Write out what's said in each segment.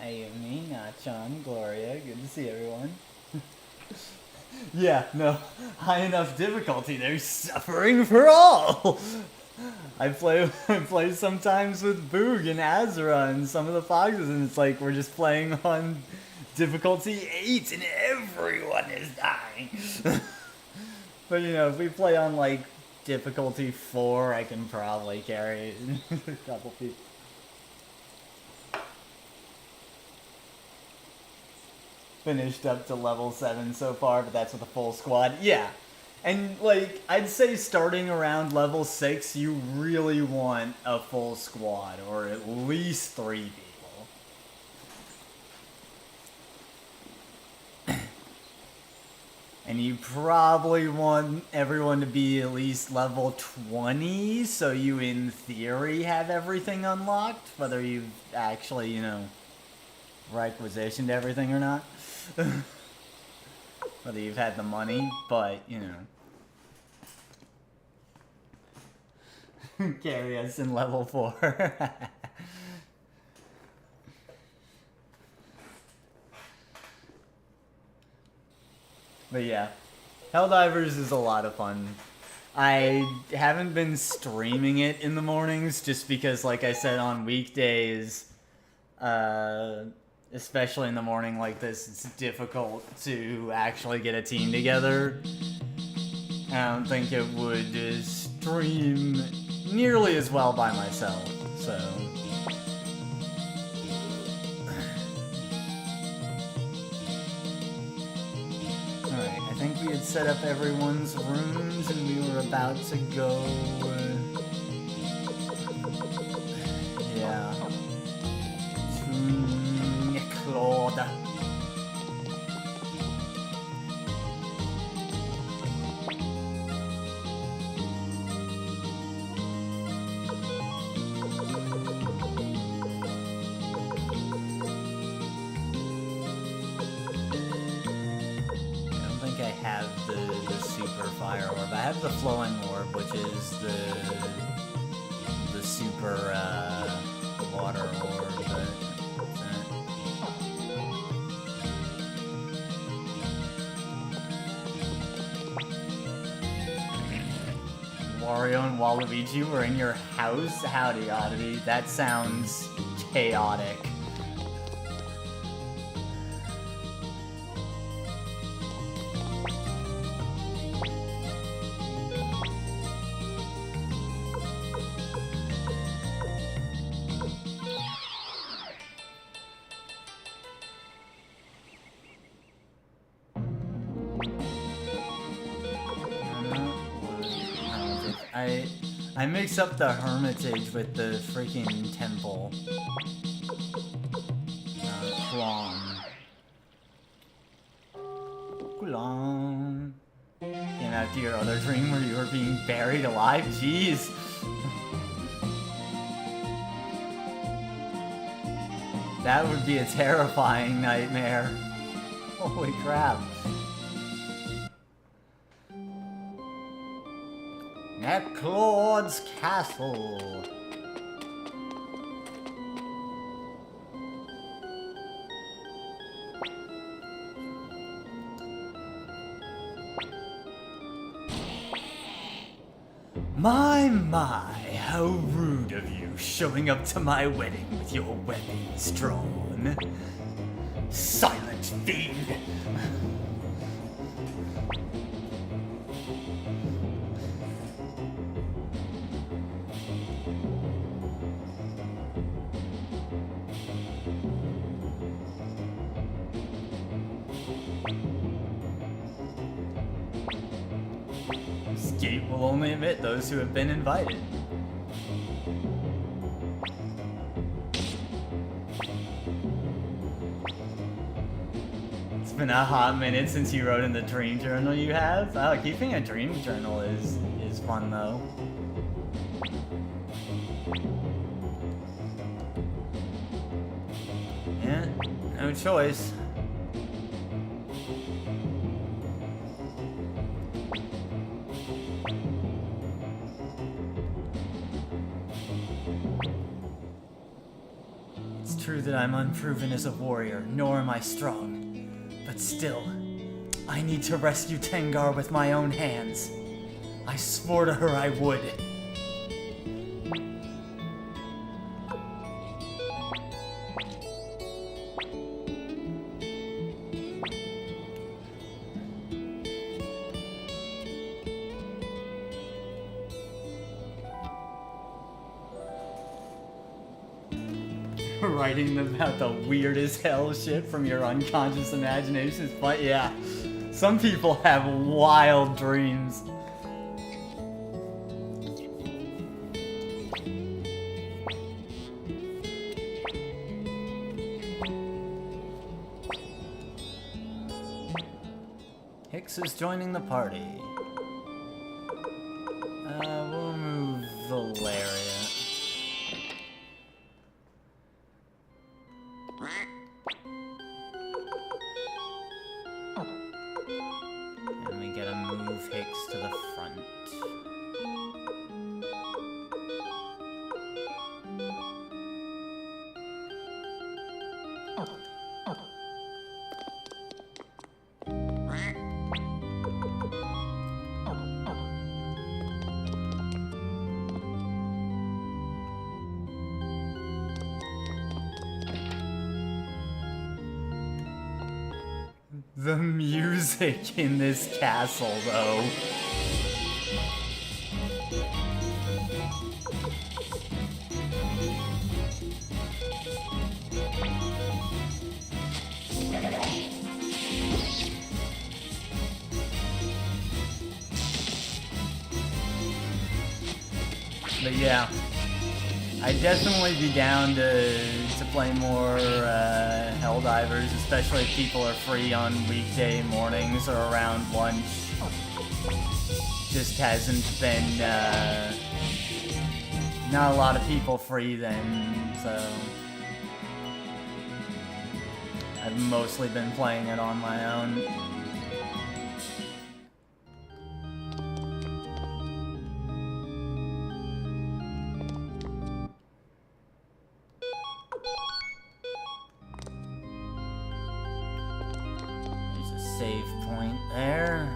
Ayumi, Nachan, Gloria, good to see everyone. Yeah, no, high enough difficulty, there's suffering for all! I play sometimes with Boog and Azura and some of the foxes, and it's like we're just playing on difficulty 8 and everyone is dying. But you know, if we play on like difficulty 4, I can probably carry a couple people. Finished up to level 7 so far, but that's with a full squad. Yeah. And, like, I'd say starting around level 6, you really want a full squad, or at least 3 people. And you probably want everyone to be at least level 20, so you, in theory, have everything unlocked, whether you've actually, you know, requisitioned everything or not. Whether you've had the money, but, you know. Carry us in level 4. But yeah, Helldivers is a lot of fun. I haven't been streaming it in the mornings just because, like I said, on weekdays, especially in the morning like this, it's difficult to actually get a team together. I don't think it would stream nearly as well by myself, so... Alright, I think we had set up everyone's rooms and we were about to go... yeah. Neclord. The super fire orb. I have the flowing orb, which is the super water orb, but Wario and Waluigi were in your house? Howdy, Oddity. That sounds chaotic. I mix up the Hermitage with the freaking temple. Kulong. Came after your other dream where you were being buried alive? Jeez. That would be a terrifying nightmare. Holy crap. Neclord's castle. My, how rude of you, showing up to my wedding with your weapons drawn. Silent fiend! Gate will only admit those who have been invited. It's been a hot minute since you wrote in the dream journal you have. Oh, keeping a dream journal is fun though. Yeah, no choice. True that I'm unproven as a warrior, nor am I strong. But still, I need to rescue Tengar with my own hands. I swore to her I would. Writing about the weirdest hell shit from your unconscious imagination is fun. Yeah, some people have wild dreams. Hicks is joining the party. We'll move Valeria. And we gotta move Hicks to the front. The music in this castle, though. But yeah, I'd definitely be down to play more Helldivers, especially if people are free on weekday mornings or around lunch. Just hasn't been, not a lot of people free then, so I've mostly been playing it on my own. Save point there.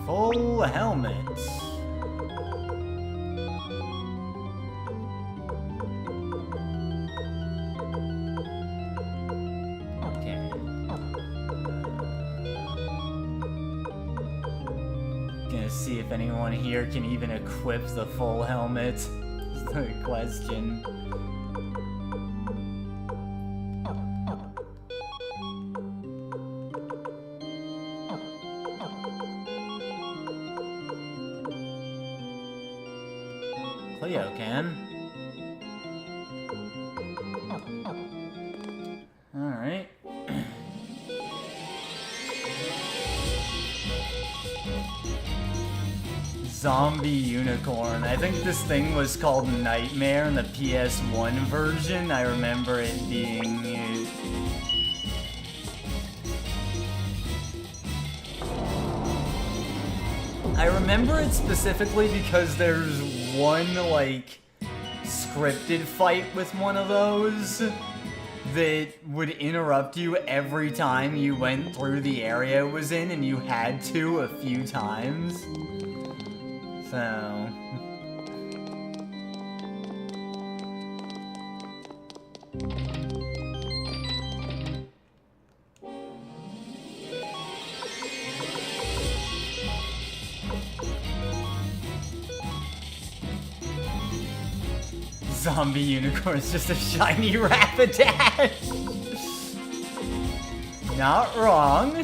Full helmets. Okay. Gonna see if anyone here can even equip the full helmet. Is the question. Cleo can. Alright. Zombie Unicorn. I think this thing was called Nightmare in the PS1 version. I remember it being... I remember it specifically because there's one, like, scripted fight with one of those that would interrupt you every time you went through the area it was in, and you had to a few times. So... Zombie Unicorn is just a shiny Rapidash. Not wrong.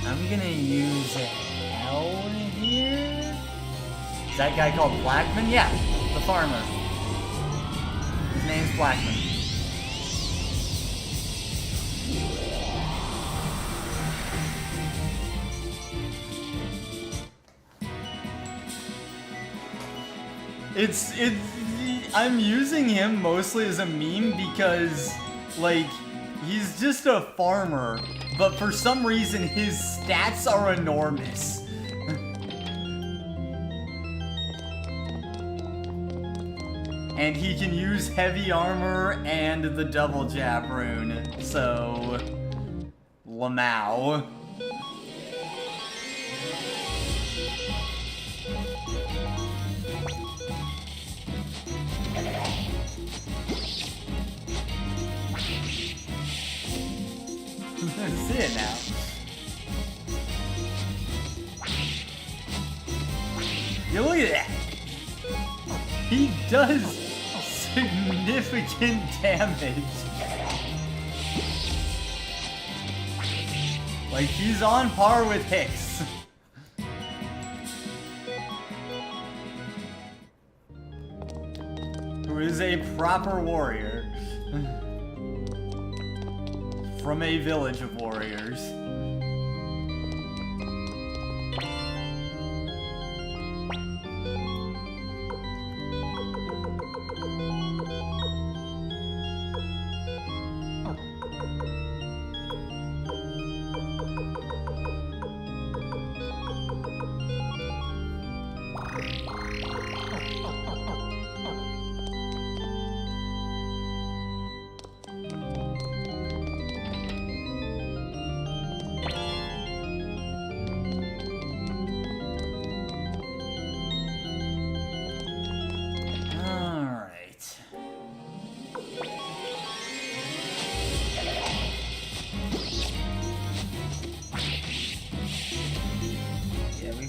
I'm gonna use Hell here. Is that guy called Blackman? Yeah, the farmer. name's Blackman. I'm using him mostly as a meme because, like, he's just a farmer, but for some reason his stats are enormous. And he can use heavy armor and the double jab rune, so... Lamau. See it now. You look at that. He does significant damage. Like, he's on par with Hicks. Who is a proper warrior. From a village of warriors.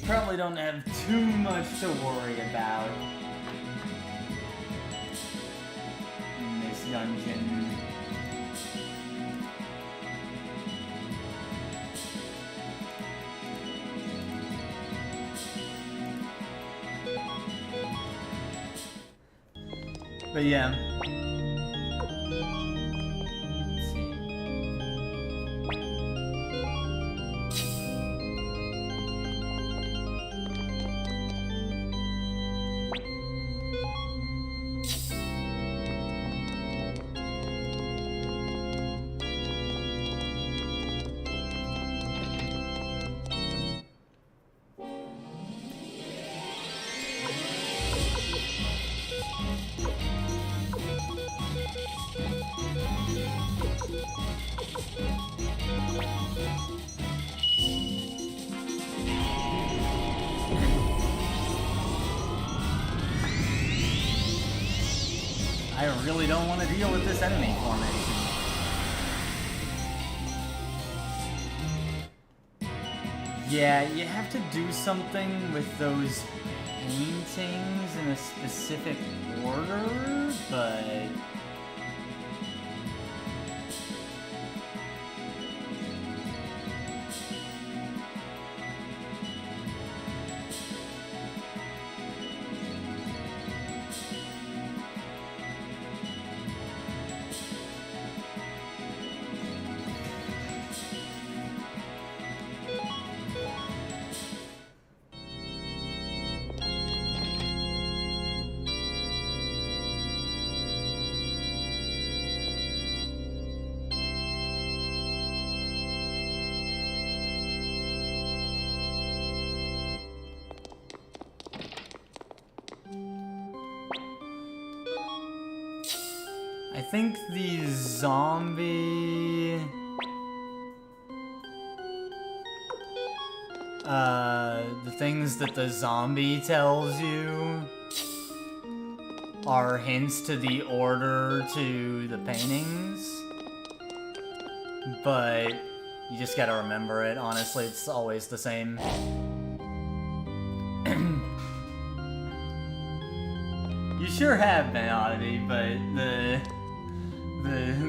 Probably don't have too much to worry about in this dungeon. But yeah. I really don't want to deal with this enemy formation. Yeah, you have to do something with those paintings in a specific order, but... I think the zombie... the things that the zombie tells you are hints to the order to the paintings. But you just gotta remember it, honestly, it's always the same. You sure have been, Oddity, but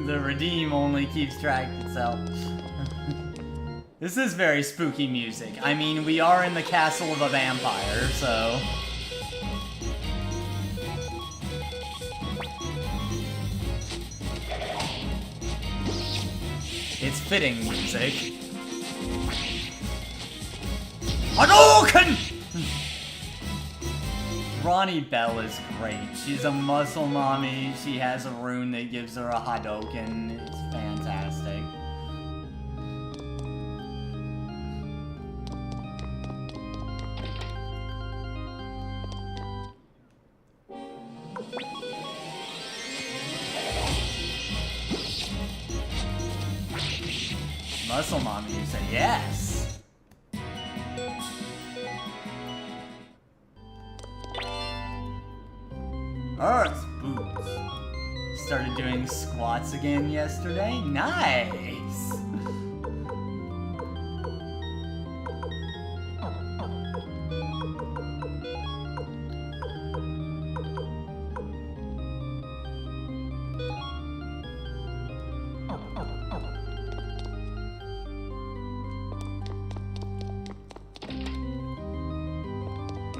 the redeem only keeps track of itself. This is very spooky music. I mean, we are in the castle of a vampire, so... It's fitting music. Hadouken! Ronnie Bell is great. She's a muscle mommy. She has a rune that gives her a Hadouken. It's fantastic. Muscle mommy, you say yes. Earth boots. Started doing squats again yesterday. Nice.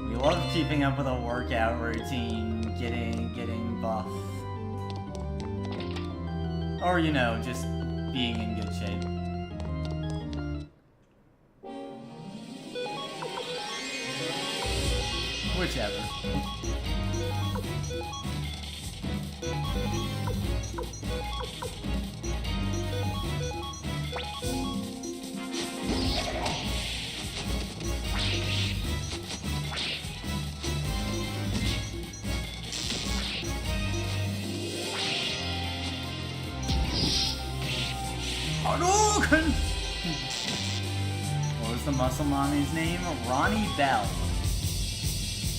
We love keeping up with a workout routine, getting buff. Or, you know, just being in good shape. Whichever. Hadouken! What was the muscle mommy's name? Ronnie Bell.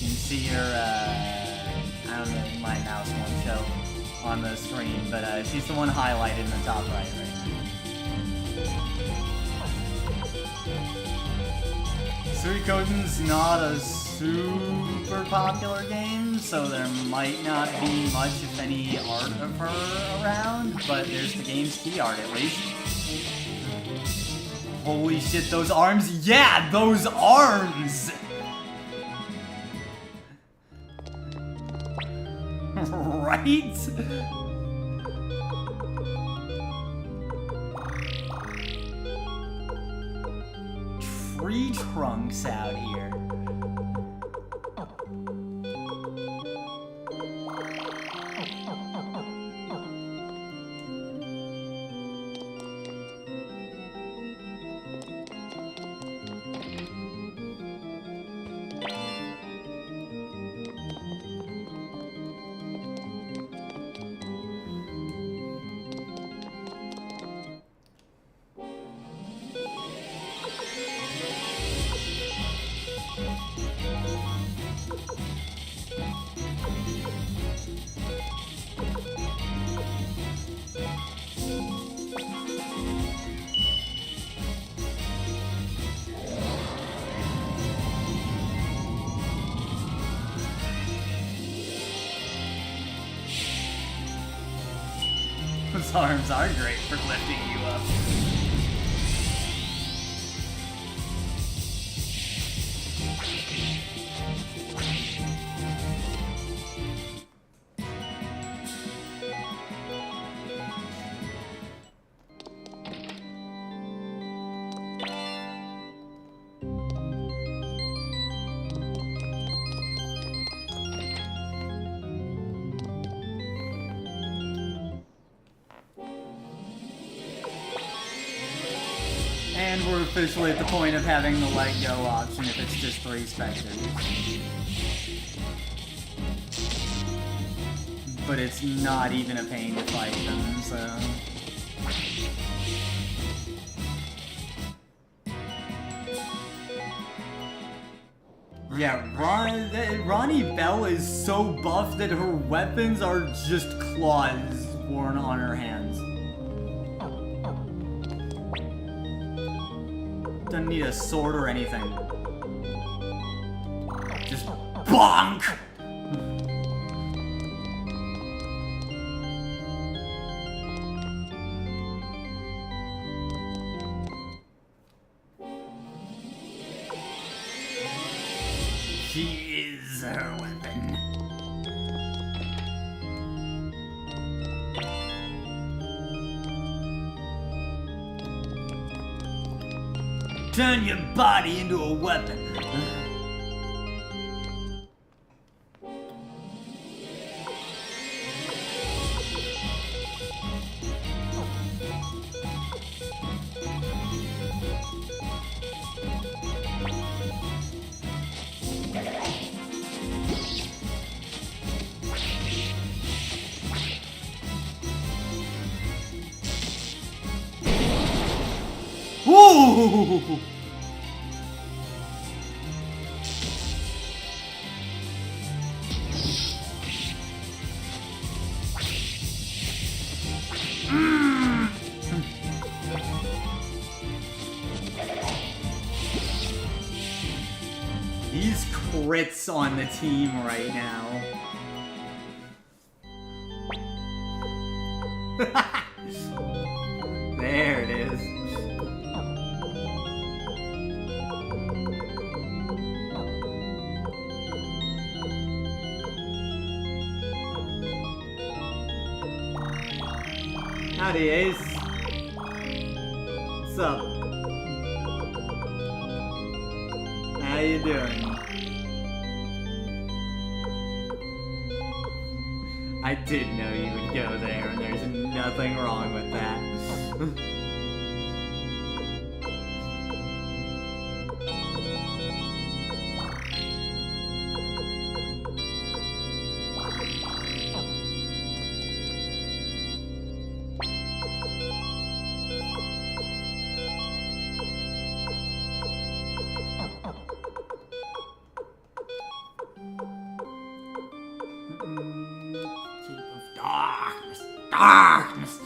You can see her, I don't know, my mouse won't show on the screen, but she's the one highlighted in the top right now. Suikoden's not a super popular game, so there might not be much, if any, art of her around, but there's the game's key art at least. Holy shit, those arms! Yeah, those arms! Right? Tree trunks out here. Those arms are great for lifting you up. And we're officially at the point of having the let go option if it's just 3 specters. But it's not even a pain to fight them, so... Yeah, Ronnie Bell is so buff that her weapons are just claws worn on her hands. Doesn't need a sword or anything. Just bonk! She is her weapon. Turn your body into a weapon. Woo! These crits on the team right now. There it is. Howdy, Ace. What's up? How you doing? I did know you would go there, and there's nothing wrong with that. Darkness!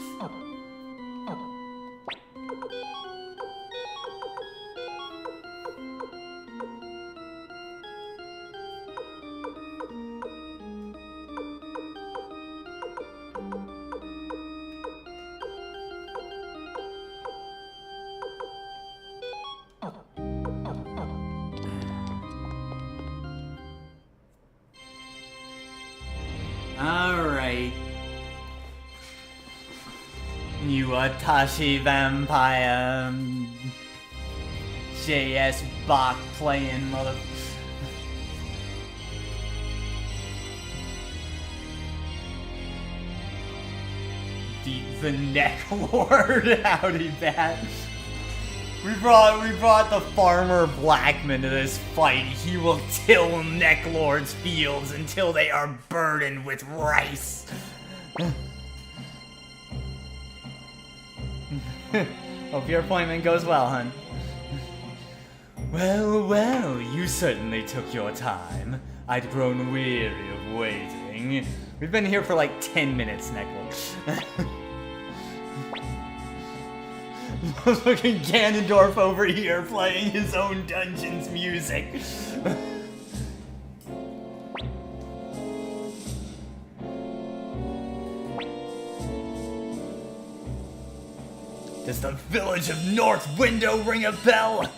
Alright. You Atashi vampire JS Bach playing mother. The Neclord, howdy bat. We brought the farmer Blackman to this fight. He will till Neclord's fields until they are burdened with rice. Hope your appointment goes well, hun. Well, well, you certainly took your time. I'd grown weary of waiting. We've been here for like 10 minutes, Neclord. Looking Ganondorf over here playing his own dungeon's music. Does the village of North Window ring a bell?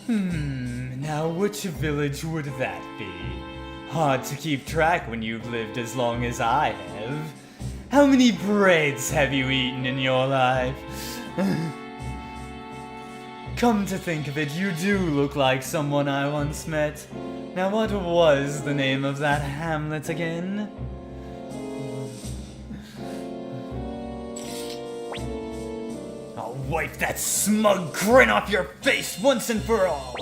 Now which village would that be? Hard to keep track when you've lived as long as I have. How many breads have you eaten in your life? Come to think of it, you do look like someone I once met. Now what was the name of that hamlet again? I'll wipe that smug grin off your face once and for all.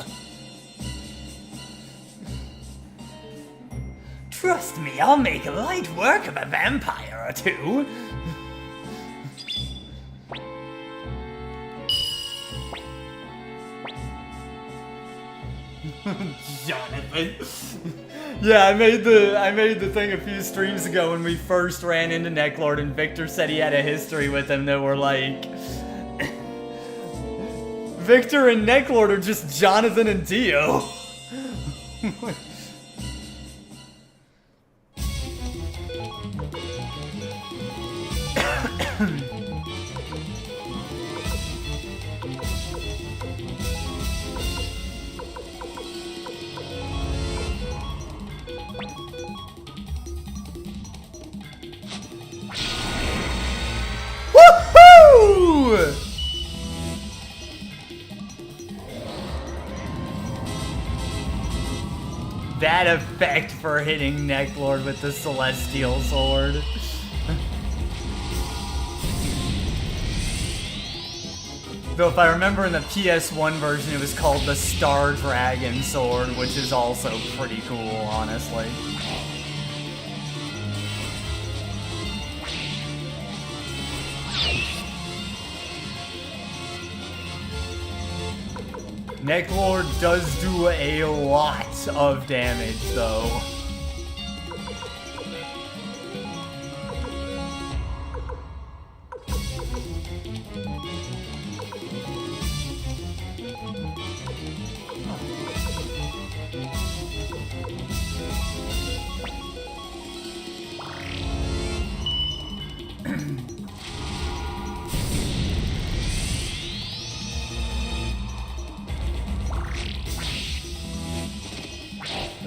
Trust me, I'll make light work of a vampire or two. Jonathan. Yeah, I made the thing a few streams ago when we first ran into Neclord, and Victor said he had a history with him that were like Victor and Neclord are just Jonathan and Dio. that effect for hitting Neclord with the Celestial Sword. Though if I remember in the PS1 version, it was called the Star Dragon Sword, which is also pretty cool, honestly. Neclord does do a lot of damage, though.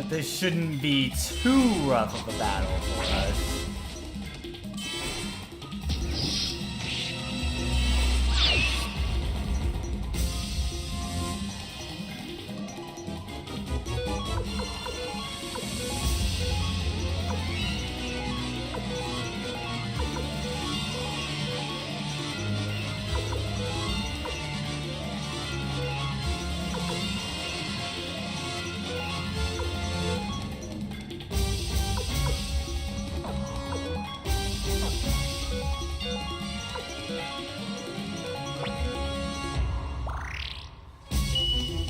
This shouldn't be too rough of a battle for us.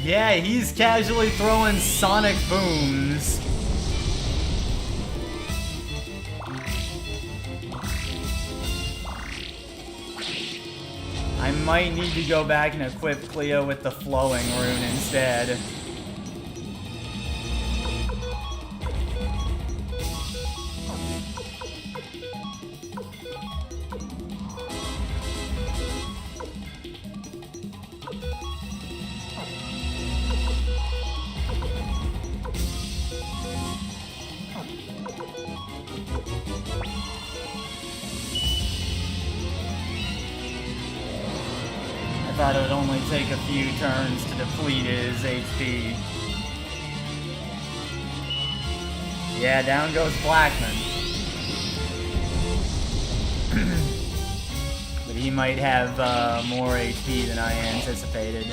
Yeah, he's casually throwing sonic booms. I might need to go back and equip Cleo with the flowing rune instead. I thought it would only take a few turns to deplete his HP. Yeah, down goes Blackman. But he might have more HP than I anticipated.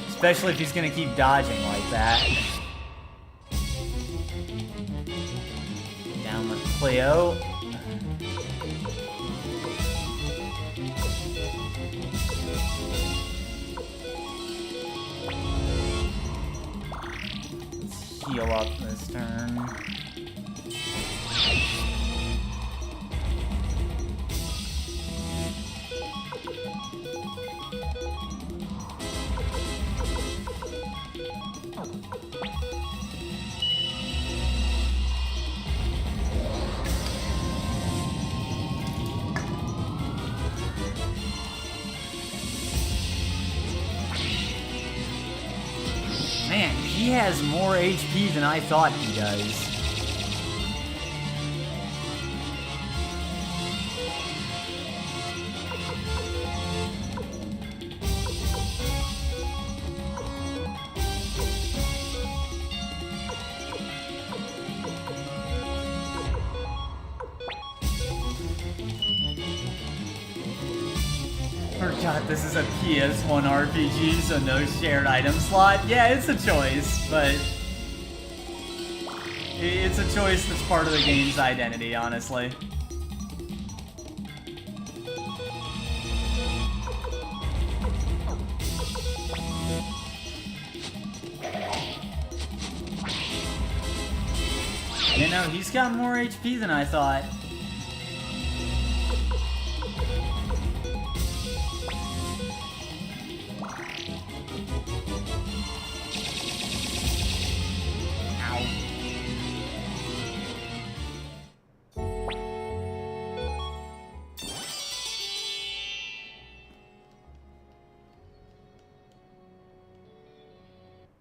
Especially if he's gonna keep dodging like that. Down with Cleo. Heal up this turn. Man, he has more HP than I thought he does. God, this is a PS1 RPG, so no shared item slot. Yeah, it's a choice, but it's a choice that's part of the game's identity, honestly. You know, he's got more HP than I thought.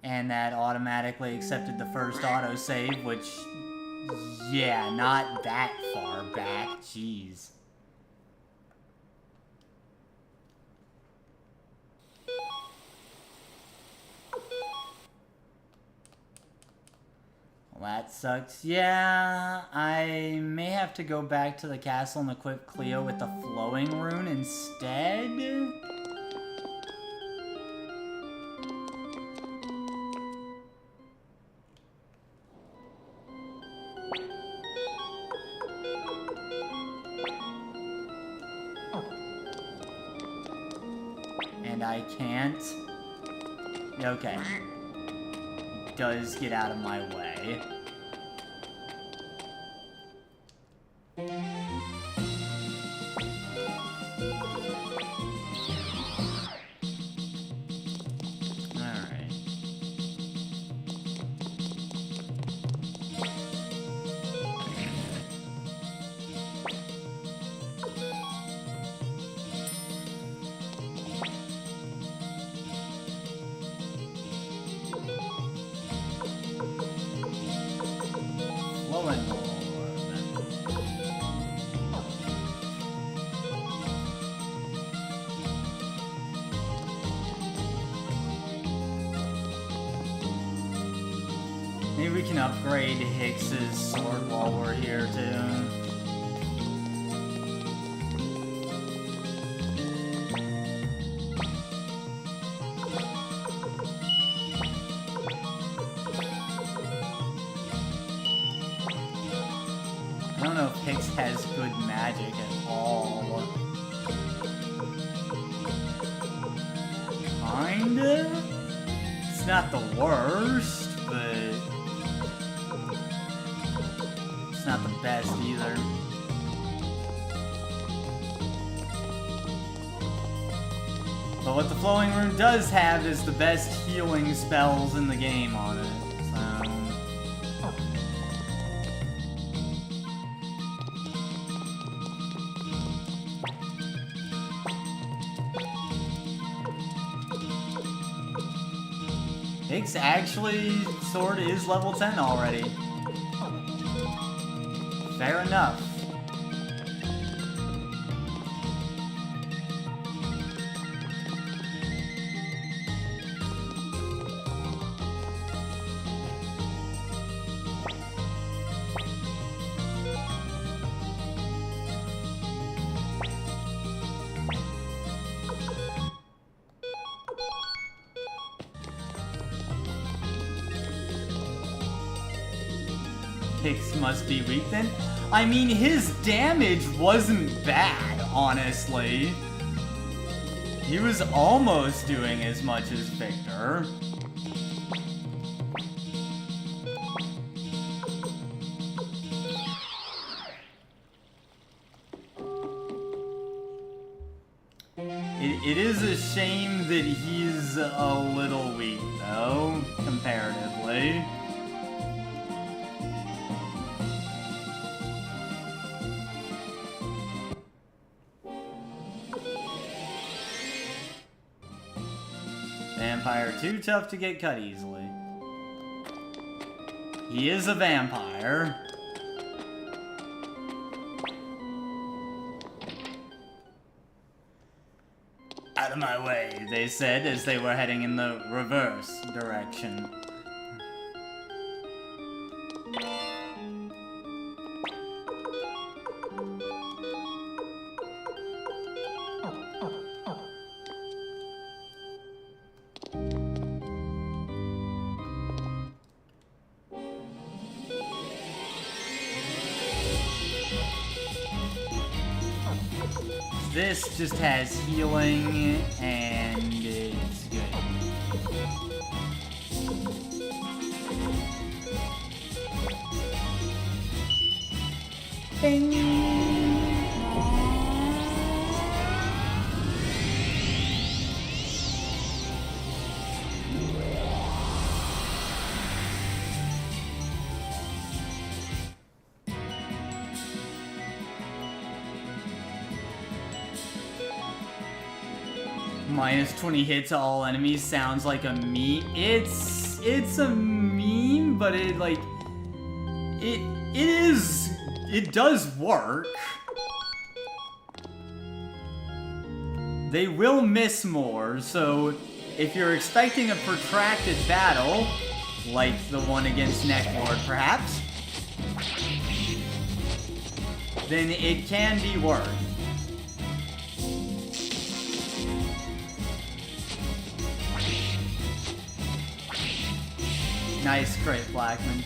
And that automatically accepted the first autosave, which, yeah, not that far back, jeez. That sucks. Yeah, I may have to go back to the castle and equip Cleo with the flowing rune instead. And I can't. Okay. Does get out of my way. Alright. Flowing orb. Maybe we can upgrade Hicks's sword while we're here too. I don't know if Hicks has good magic at all. Kinda? It's not the worst, but it's not the best either. But what the flowing rune does have is the best healing spells in the game on it. Hicks actually sword is level 10 already. Fair enough. Hicks must be weak then. I mean, his damage wasn't bad, honestly. He was almost doing as much as Victor. It is a shame that he's a little weak, though, comparatively. Vampire too tough to get cut easily. He is a vampire. Out of my way, they said as they were heading in the reverse direction. This just has healing, and it's good. Bing! Minus 20 hit to all enemies sounds like a meme. It's a meme, but it does work. They will miss more, so if you're expecting a protracted battle, Like the one against Neclord, perhaps? Then it can be worked. Nice crit, Blackman.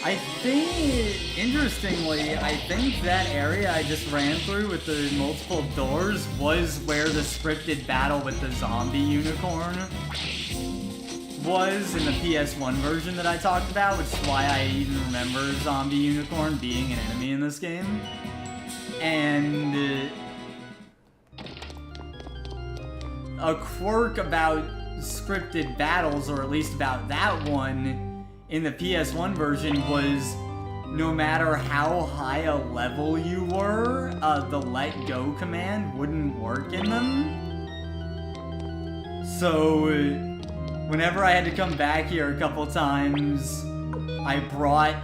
I think, interestingly, I think that area I just ran through with the multiple doors was where the scripted battle with the zombie unicorn was in the PS1 version that I talked about, which is why I even remember zombie unicorn being an enemy in this game. And a quirk about scripted battles, or at least about that one, in the PS1 version was no matter how high a level you were, the let go command wouldn't work in them. So whenever I had to come back here a couple times, I brought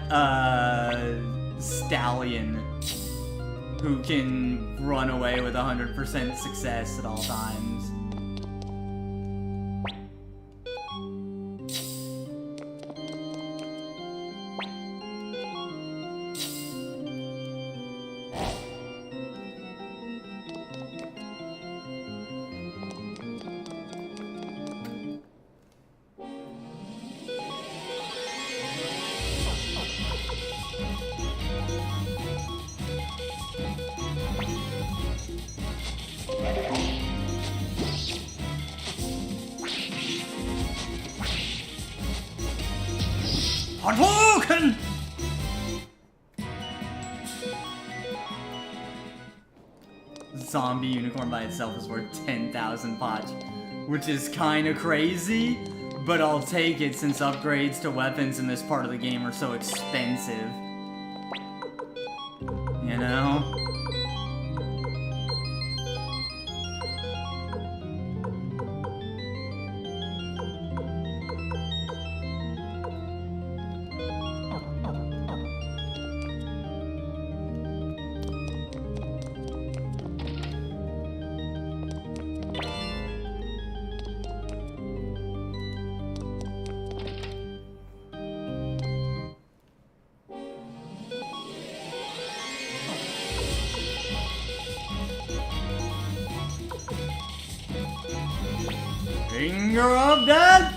Stallion, who can run away with 100% success at all times. Hadouken! Zombie unicorn by itself is worth 10,000 pots, which is kinda crazy, but I'll take it since upgrades to weapons in this part of the game are so expensive. You know? Finger of death!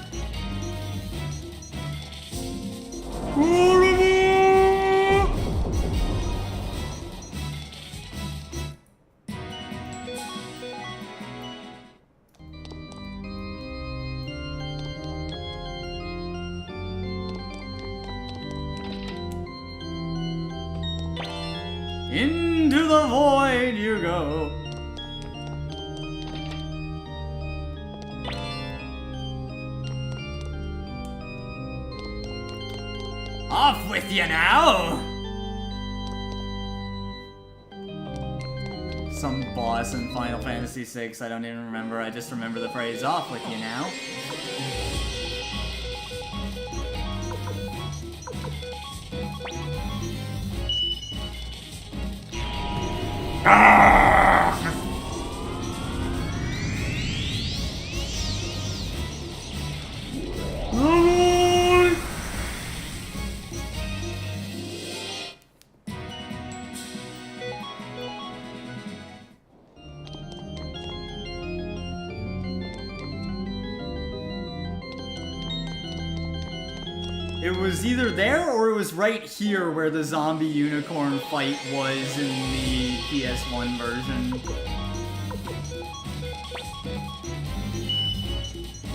Into the void you go. Off with you now! Some boss in Final Fantasy VI, I don't even remember, I just remember the phrase, off with you now. It was either there or it was right here where the zombie unicorn fight was in the PS1 version.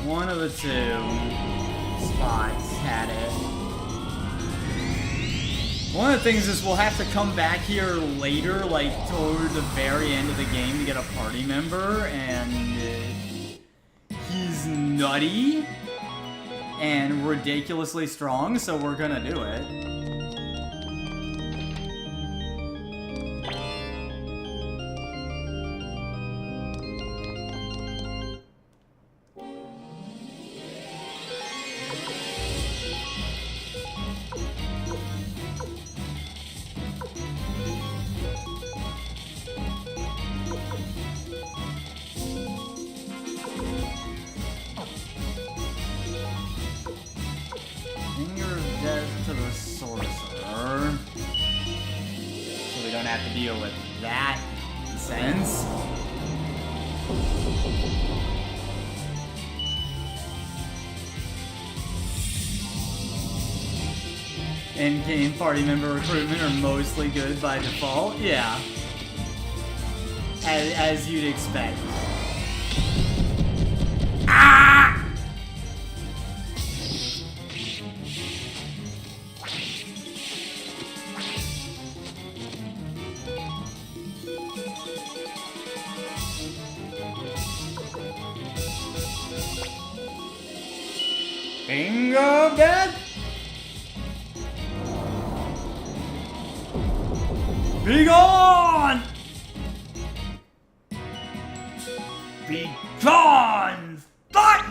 One of the two spots had it. One of the things is we'll have to come back here later, like toward the very end of the game to get a party member, and he's nutty and ridiculously strong, so we're gonna do it. To the sorcerer, so we don't have to deal with that sense. In-game party member recruitment are mostly good by default, yeah, as you'd expect. Ah! Bingo, dead. Be gone! Be gone! Fuck!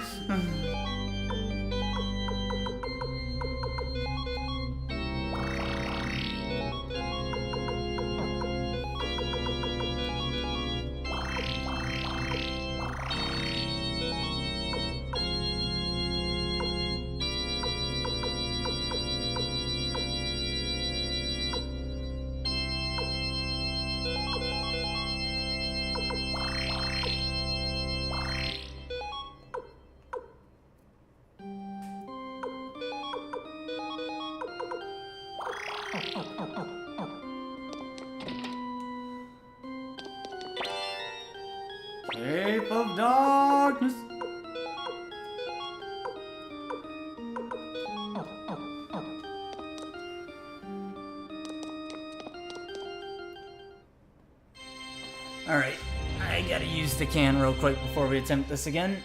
Cape of Darkness. Alright, I gotta use the can real quick before we attempt this again.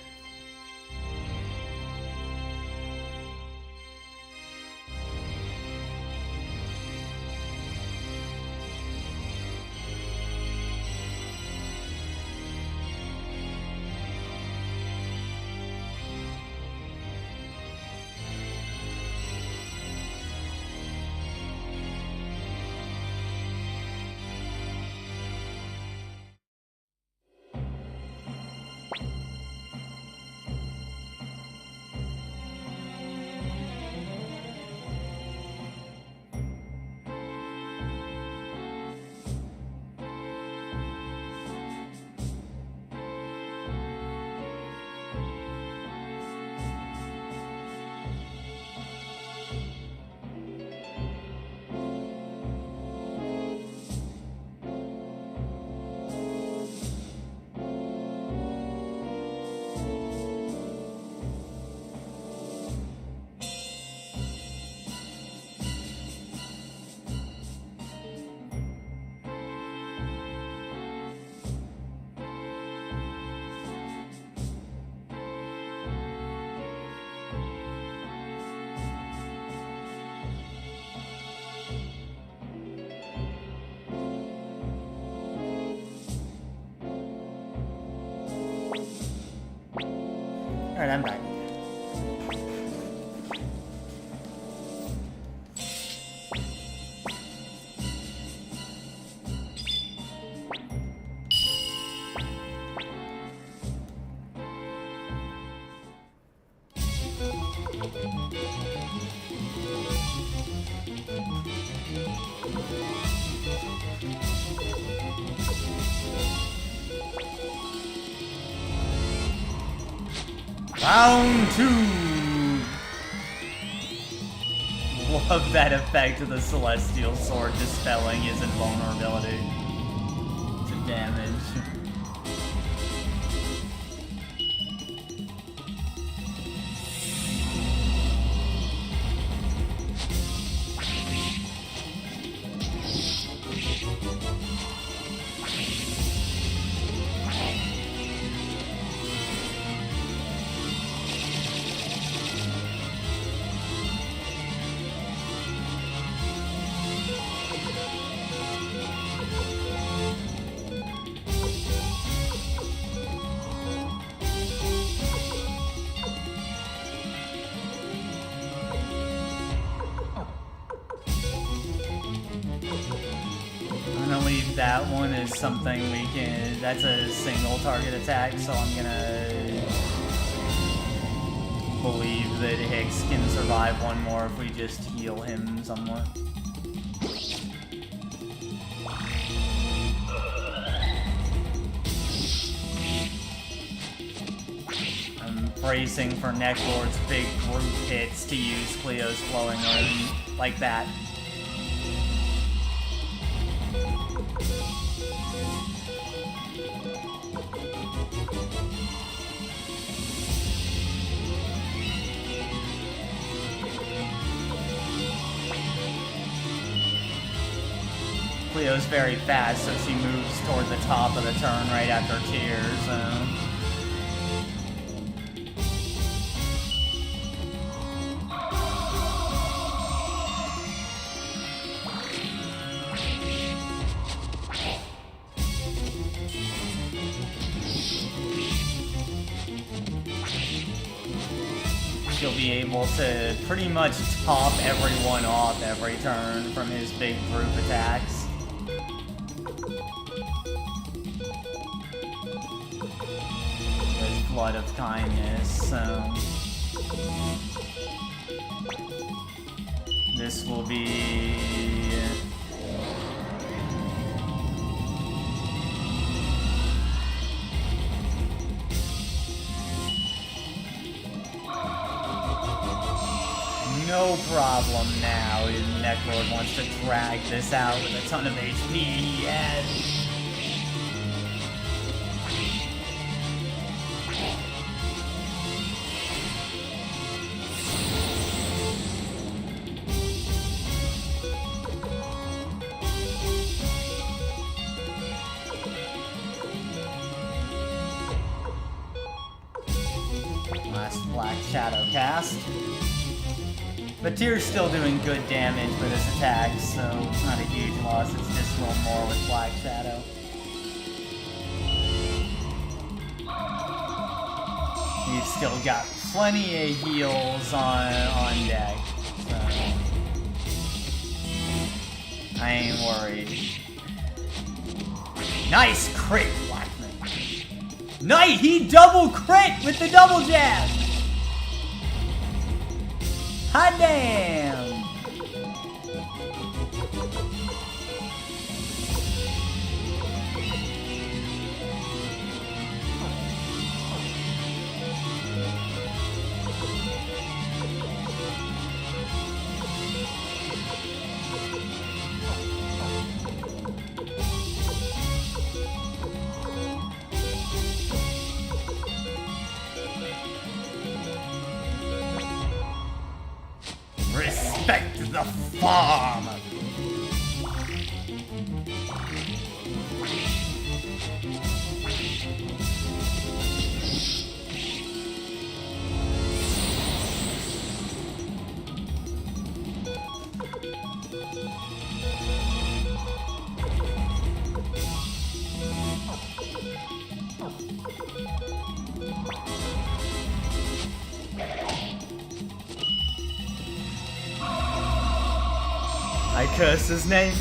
Alright, I'm back. Round two! Love that effect of the Celestial Sword dispelling his invulnerability to damage. that one is something we can... That's a single target attack, so I'm gonna believe that Hicks can survive one more if we just heal him somewhat. I'm bracing for Neclord's big group hits to use Cleo's flowing rune like that. Cleo's very fast, so she moves toward the top of the turn right after Tears. She'll be able to pretty much top everyone off every turn from his big group attacks. There's Blood of Kindness, so... This will be... No problem now. Neclord wants to drag this out with a ton of HP he had. Last Black Shadow cast. But Tyr's still doing good damage with his attacks, so it's not a huge loss, it's just a little more with Black Shadow. We've still got plenty of heals on deck, so I ain't worried. Nice crit, Blackman! Nice! He double crit with the double jab! Hot damn! Respect the farm! I curse his name.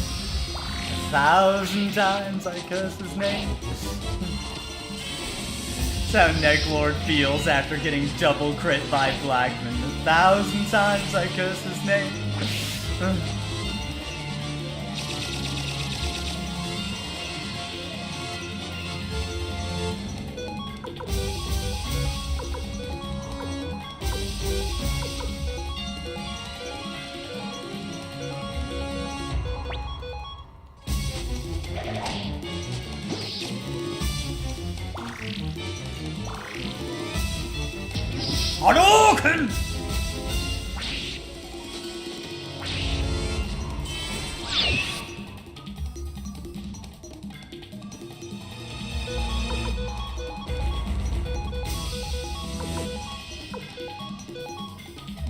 1,000 times I curse his name. That's how Neclord feels after getting double crit by Blackman. 1,000 times I curse his name. Hadouken!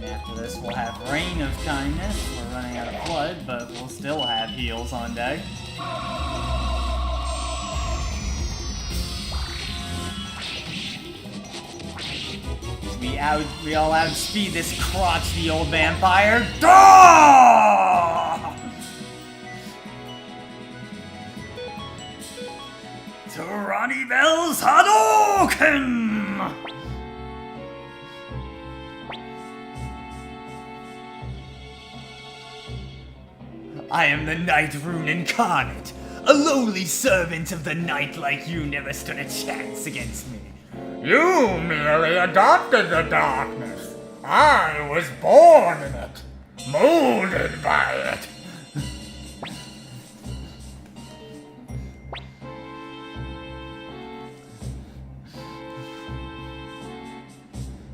After this, we'll have Rain of Kindness. We're running out of blood, but we'll still have heals on deck. We all outspeed this crotchety old vampire. Duh! Ronnie Bell's Hadouken! I am the Night Rune Incarnate. A lowly servant of the night like you never stood a chance against me. You merely adopted the darkness. I was born in it, molded by it.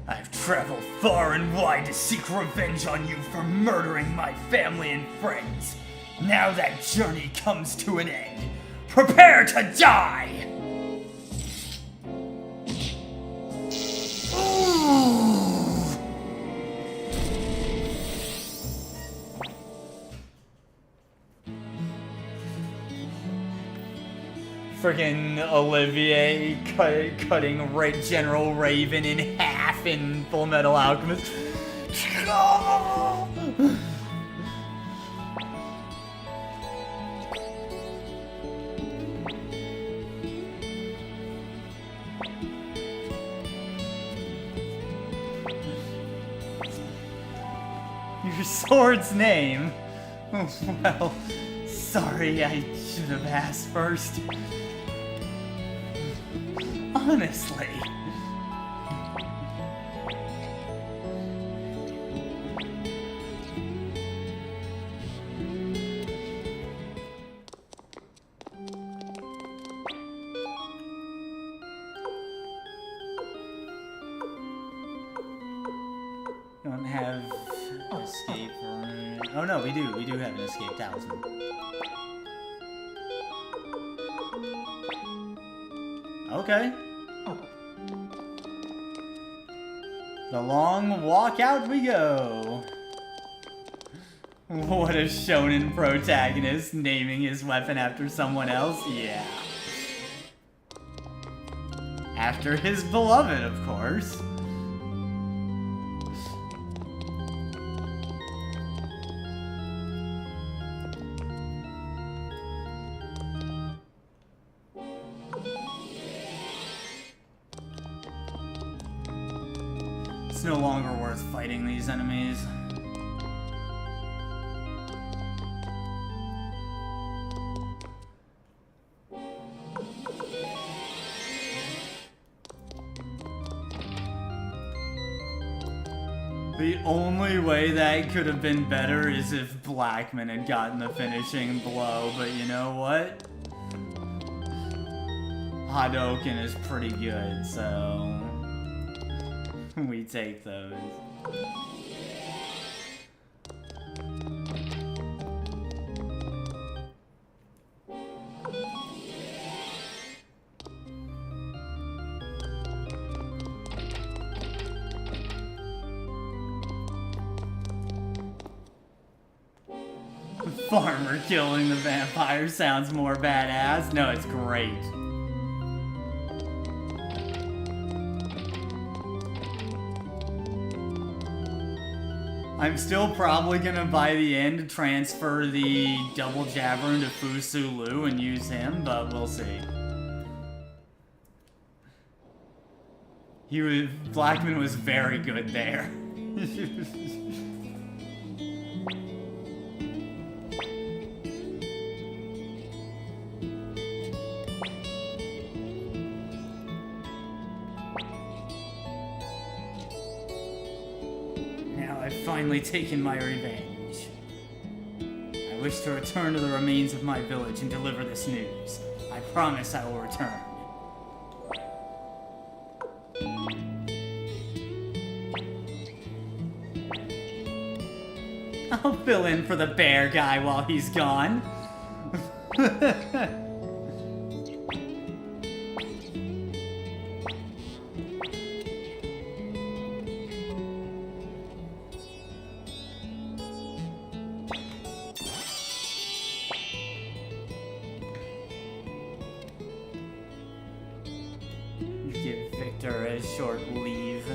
I've traveled far and wide to seek revenge on you for murdering my family and friends. Now that journey comes to an end. Prepare to die! Friggin' Olivier cutting General Raven in half in Full Metal Alchemist. Your sword's name? Well, sorry, I should have asked first. Honestly. Don't have escape room. Oh no, we do have an escape talisman. Okay. The long walk out we go. What a shonen protagonist, naming his weapon after someone else. Yeah. After his beloved, of course. It's no longer worth fighting these enemies. The only way that could have been better is if Blackman had gotten the finishing blow, but you know what? Hadouken is pretty good, so we take those. Farmer killing the vampire sounds more badass. No, it's great. I'm still probably gonna, by the end, transfer the double javelin to Fusulu and use him, but we'll see. Blackman was very good there. I've finally taken my revenge. I wish to return to the remains of my village and deliver this news. I promise I will return. I'll fill in for the bear guy while he's gone. Give Victor a short leave.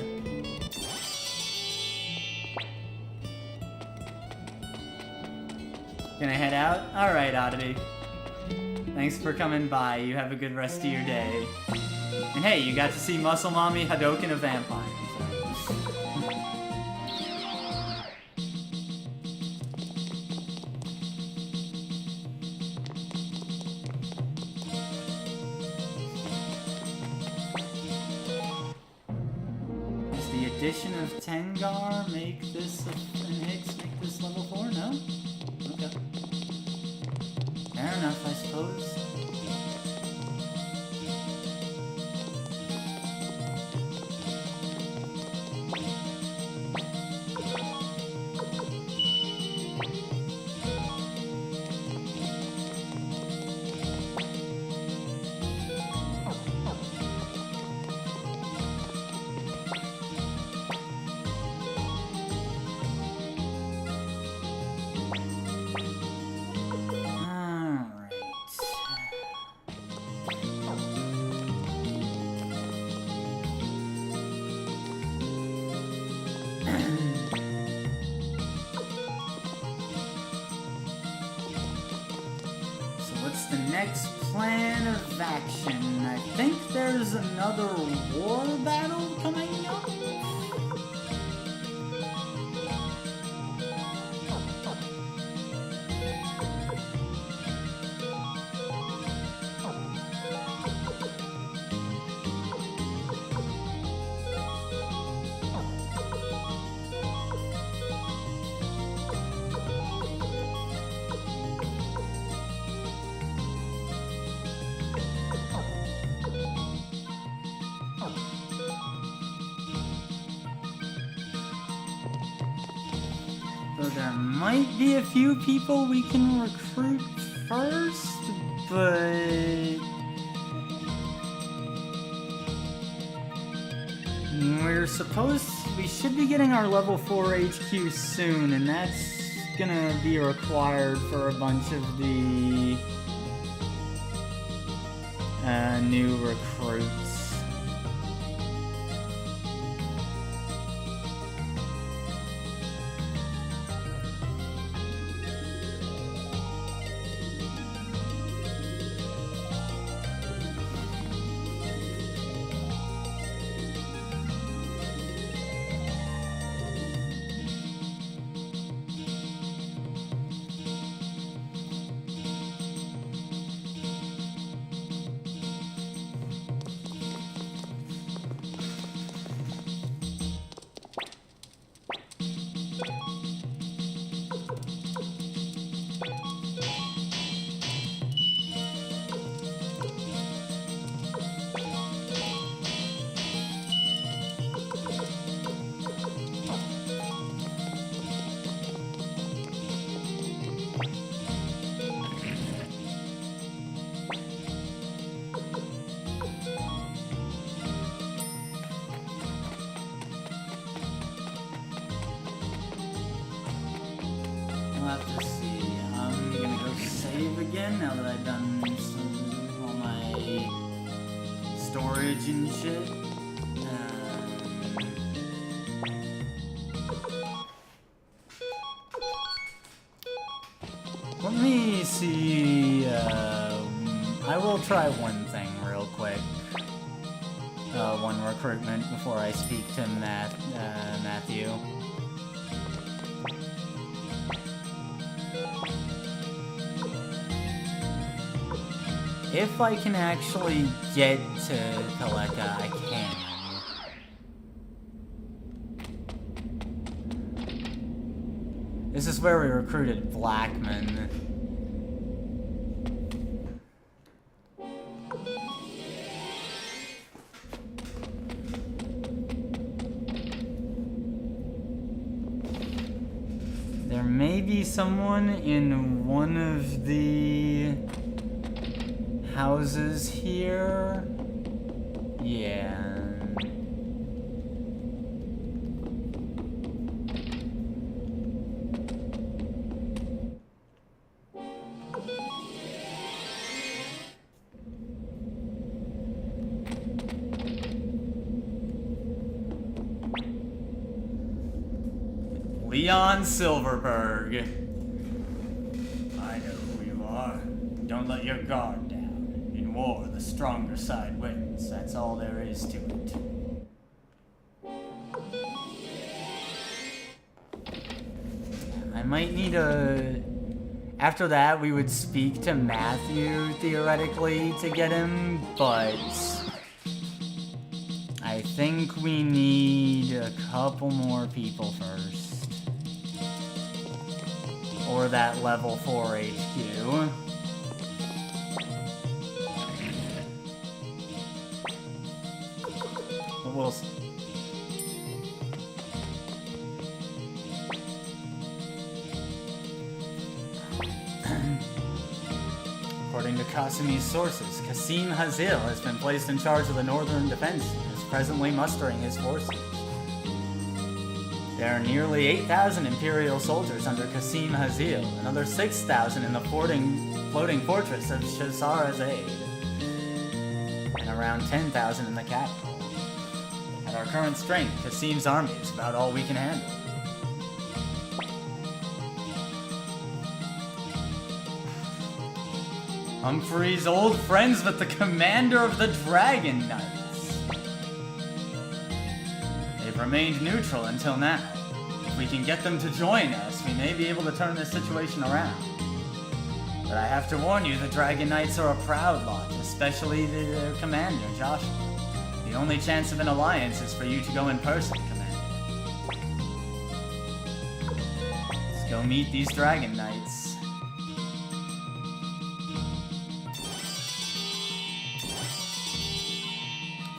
Gonna head out? Alright, Oddity. Thanks for coming by. You have a good rest of your day. And hey, you got to see Muscle Mommy Hadoken a vampire. So. Does the addition of Tengar make this and Hicks make this level 4? No? Okay. Fair enough, I suppose. Next plan of action. I think there's another war battle coming up. There might be a few people we can recruit first, but we should be getting our level 4 HQ soon, and that's gonna be required for a bunch of the new recruits. Now that I've done all my storage and shit. Let me see. I will try one thing real quick. One recruitment before I speak to Matthew. If I can actually get to Kaleka, I can. This is where we recruited Blackman. There may be someone in one of the houses here. Yeah. Leon Silverberg. I know who you are. Don't let your guard down. war, the stronger side wins. That's all there is to it. I might need a... After that, we would speak to Matthew, theoretically, to get him, but... I think we need a couple more people first. Or that level 4 HQ. But we'll see. According to Kasimi's sources, Qasim Hazil has been placed in charge of the Northern Defense and is presently mustering his forces. There are nearly 8,000 Imperial soldiers under Qasim Hazil, another 6,000 in the floating fortress of Shazarazade, and around 10,000 in the capital. At our current strength, Qasim's army is about all we can handle. Humphrey's old friends with the commander of the Dragon Knights. They've remained neutral until now. If we can get them to join us, we may be able to turn this situation around. But I have to warn you, the Dragon Knights are a proud lot, especially their commander, Joshua. The only chance of an alliance is for you to go in person, Commander. Let's go meet these Dragon Knights.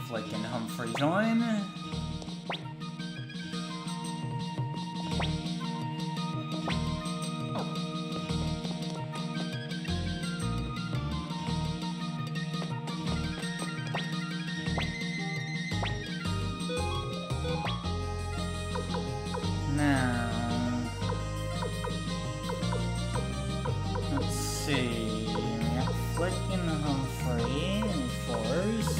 Flick and Humphrey join. Now, let's see. We got Flick and Humphrey first.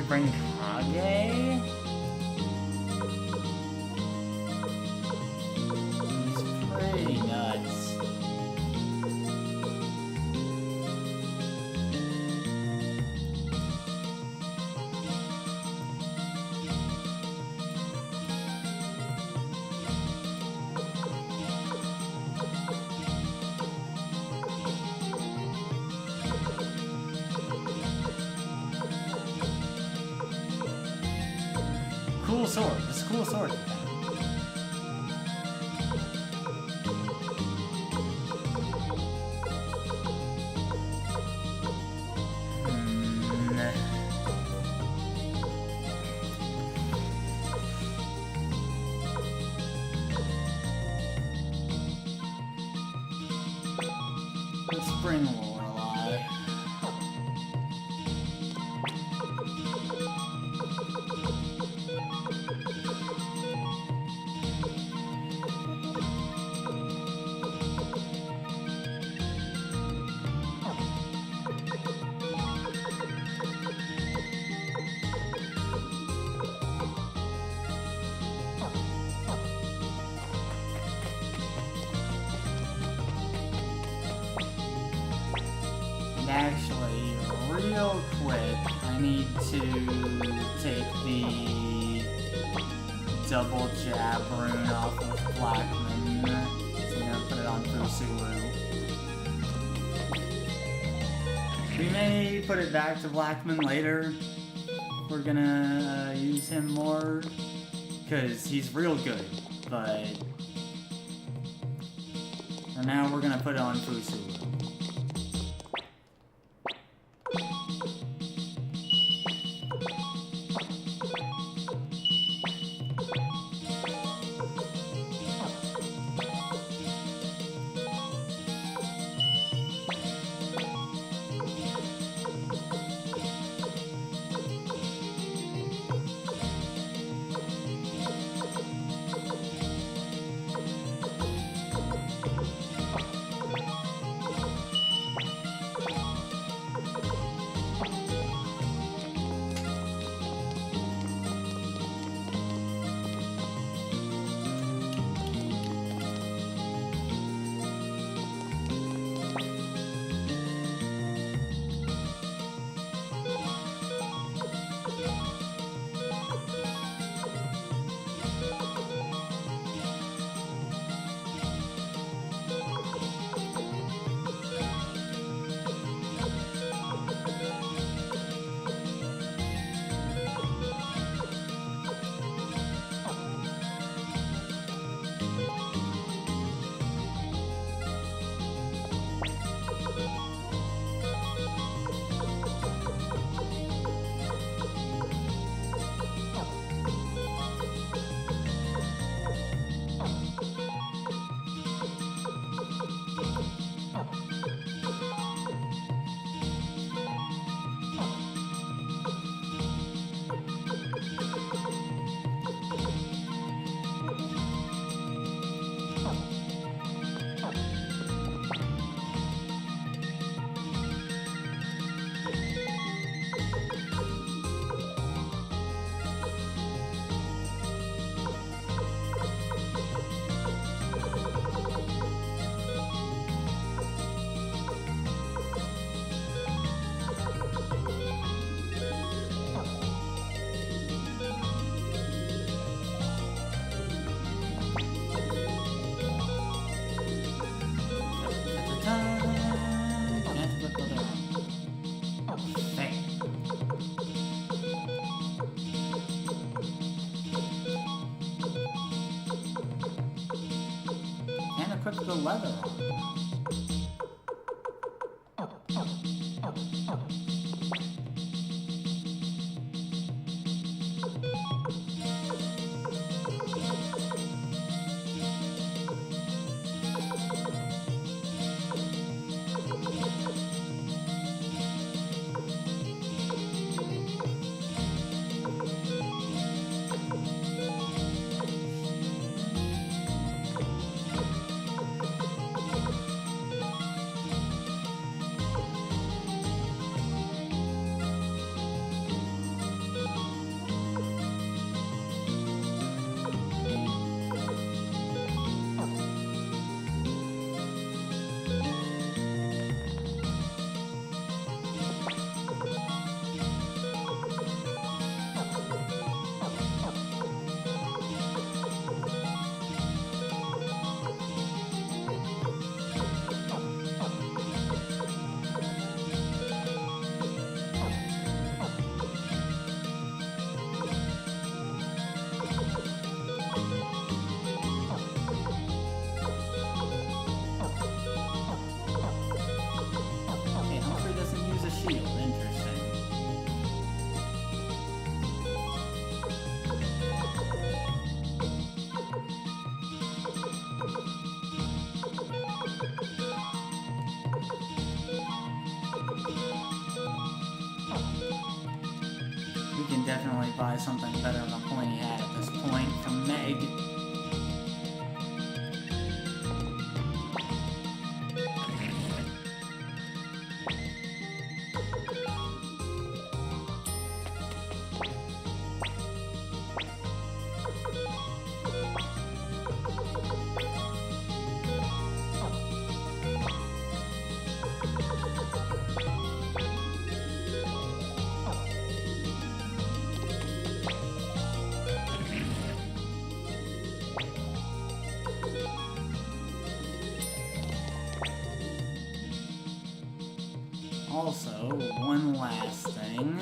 Bring Kage? He's pretty nuts. Cool sword. This cool sword. Let's bring Lorelei. Actually, real quick, I need to take the double jab rune off of Blackman. So I'm gonna put it on Fusulu. We may put it back to Blackman later. We're gonna use him more, because he's real good, but for now we're gonna put it on Fusulu. Put the leather on. Definitely buy something better than the point he had at this point from Meg. Also, one last thing.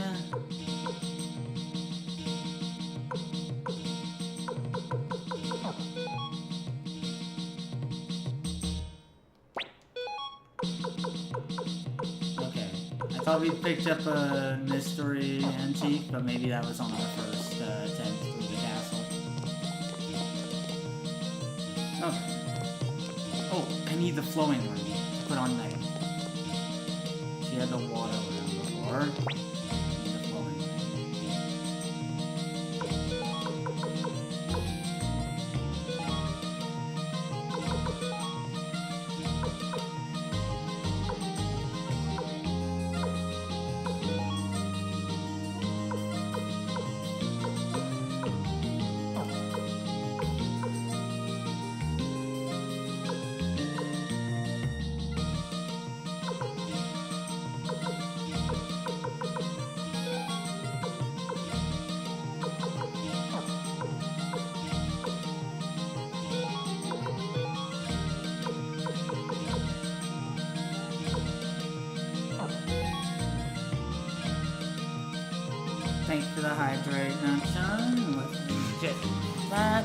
Okay, I thought we picked up a mystery antique, but maybe that was on our first attempt through the castle. Okay. Oh, I need the flowing room to put on Meg. She had the water room before. I need the flowing room. Thanks for the hydrate, Natchan. Let's get that.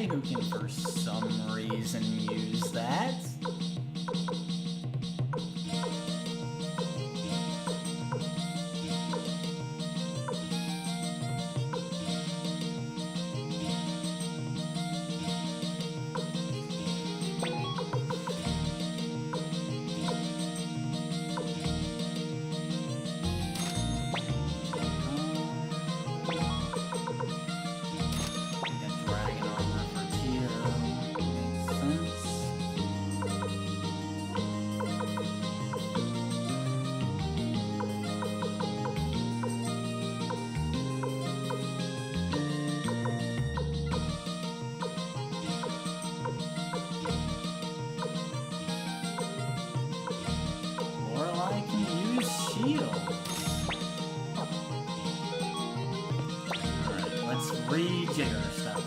Who can for some reason use that. Rejigger stuff.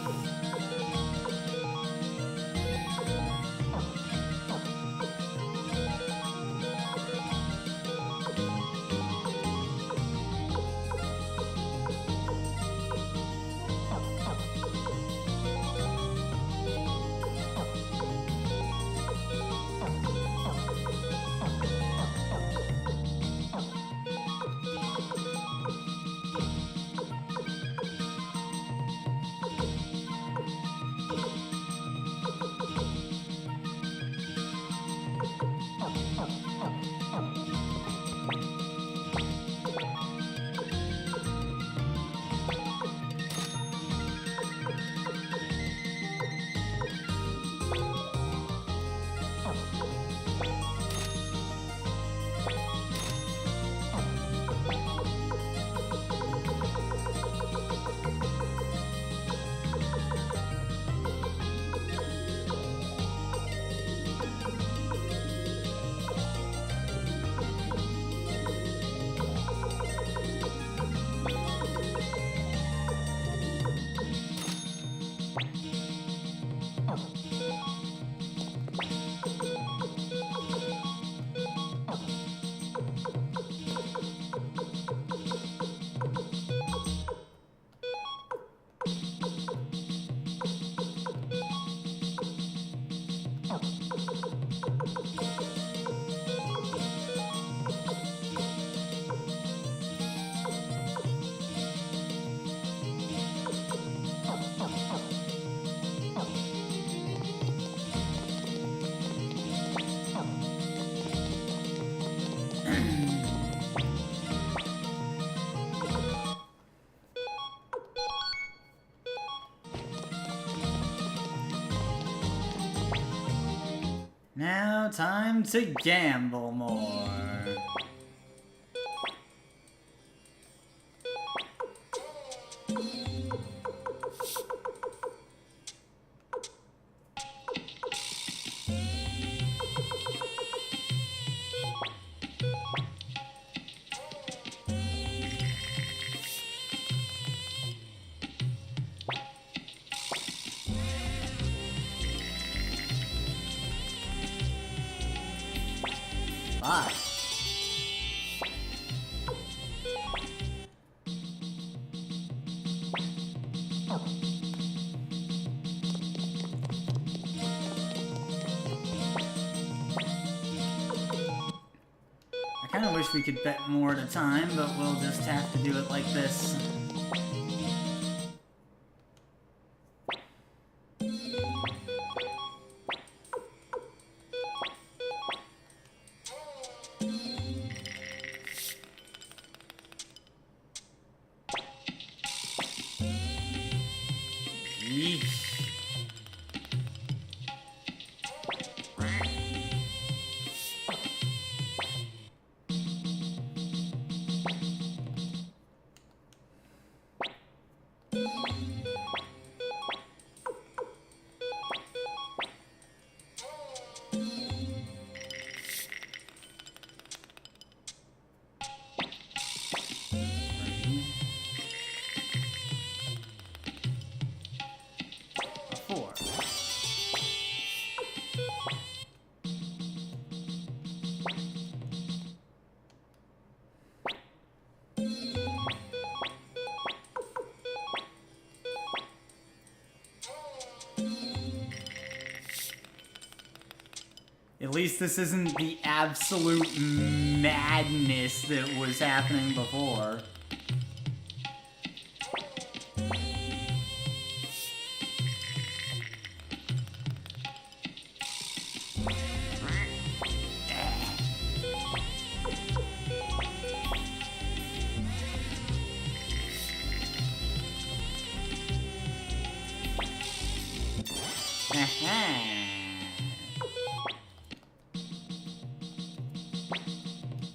Now time to gamble more. Bye. I kind of wish we could bet more at a time, but we'll just have to do it like this. At least this isn't the absolute madness that was happening before.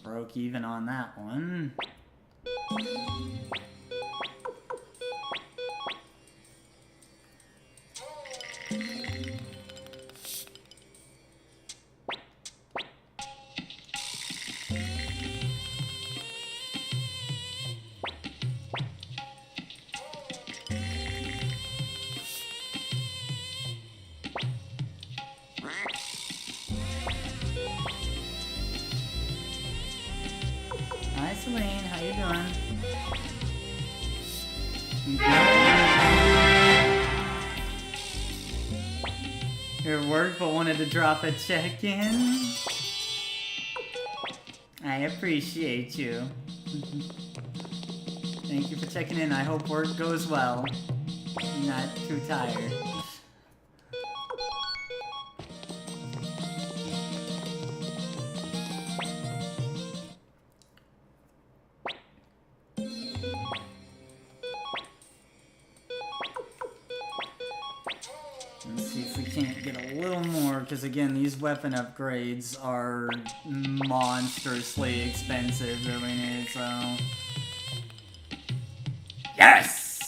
Broke even on that one. Hi, Saloon. How you doing? You're at work, but wanted to drop a check-in? I appreciate you. Thank you for checking in. I hope work goes well. I'm not too tired. Let's see if we can't get a little more, because again, these weapon upgrades are monstrously expensive that we need, so... Yes!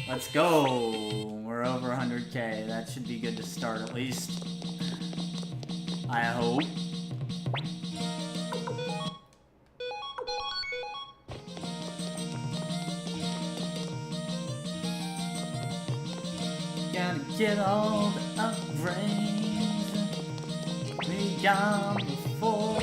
Let's go! We're over 100k. That should be good to start at least. I hope. Gotta get all the upgrades we got before.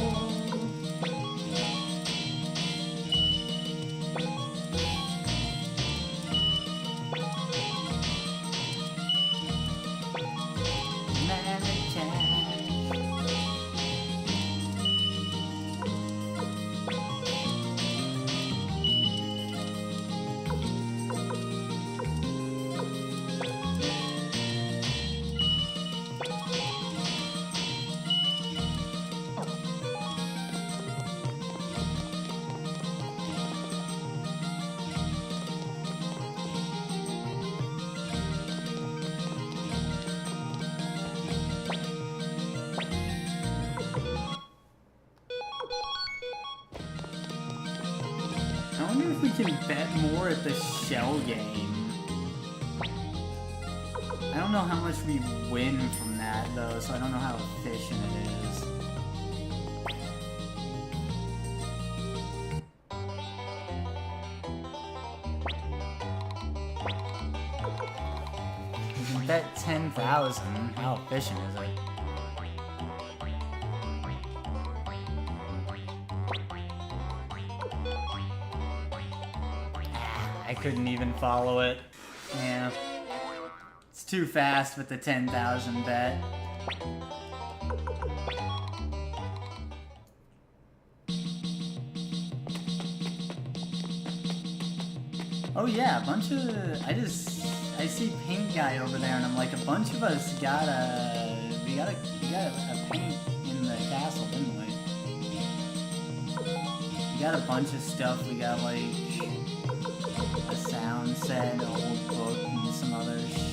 wonder if we can bet more at the shell game. I don't know how much we win from that, though, so I don't know how efficient it is. We can bet 10,000. How efficient is it? I couldn't even follow it. Yeah. It's too fast with the 10,000 bet. Oh yeah, a bunch of... I see paint guy over there and I'm like, a bunch of us got a... We got a paint in the castle, didn't we? We got a bunch of stuff. We got like... a sound set, an old book, and some other shit.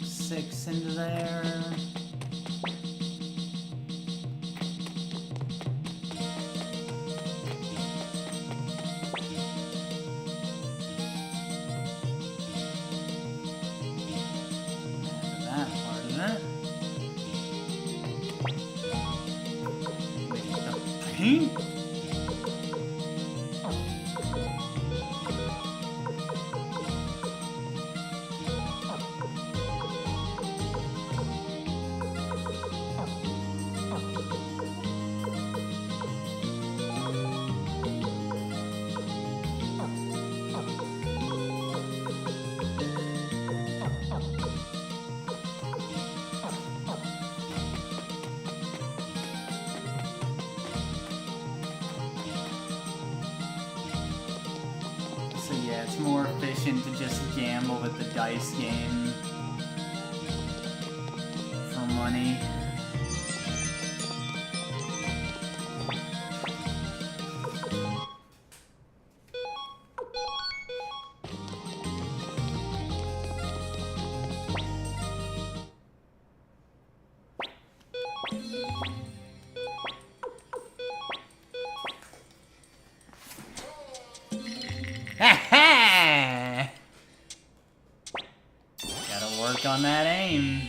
Six into there. That part of it. The paint? So yeah, it's more efficient to just gamble with the dice game for money. Gotta work on that aim.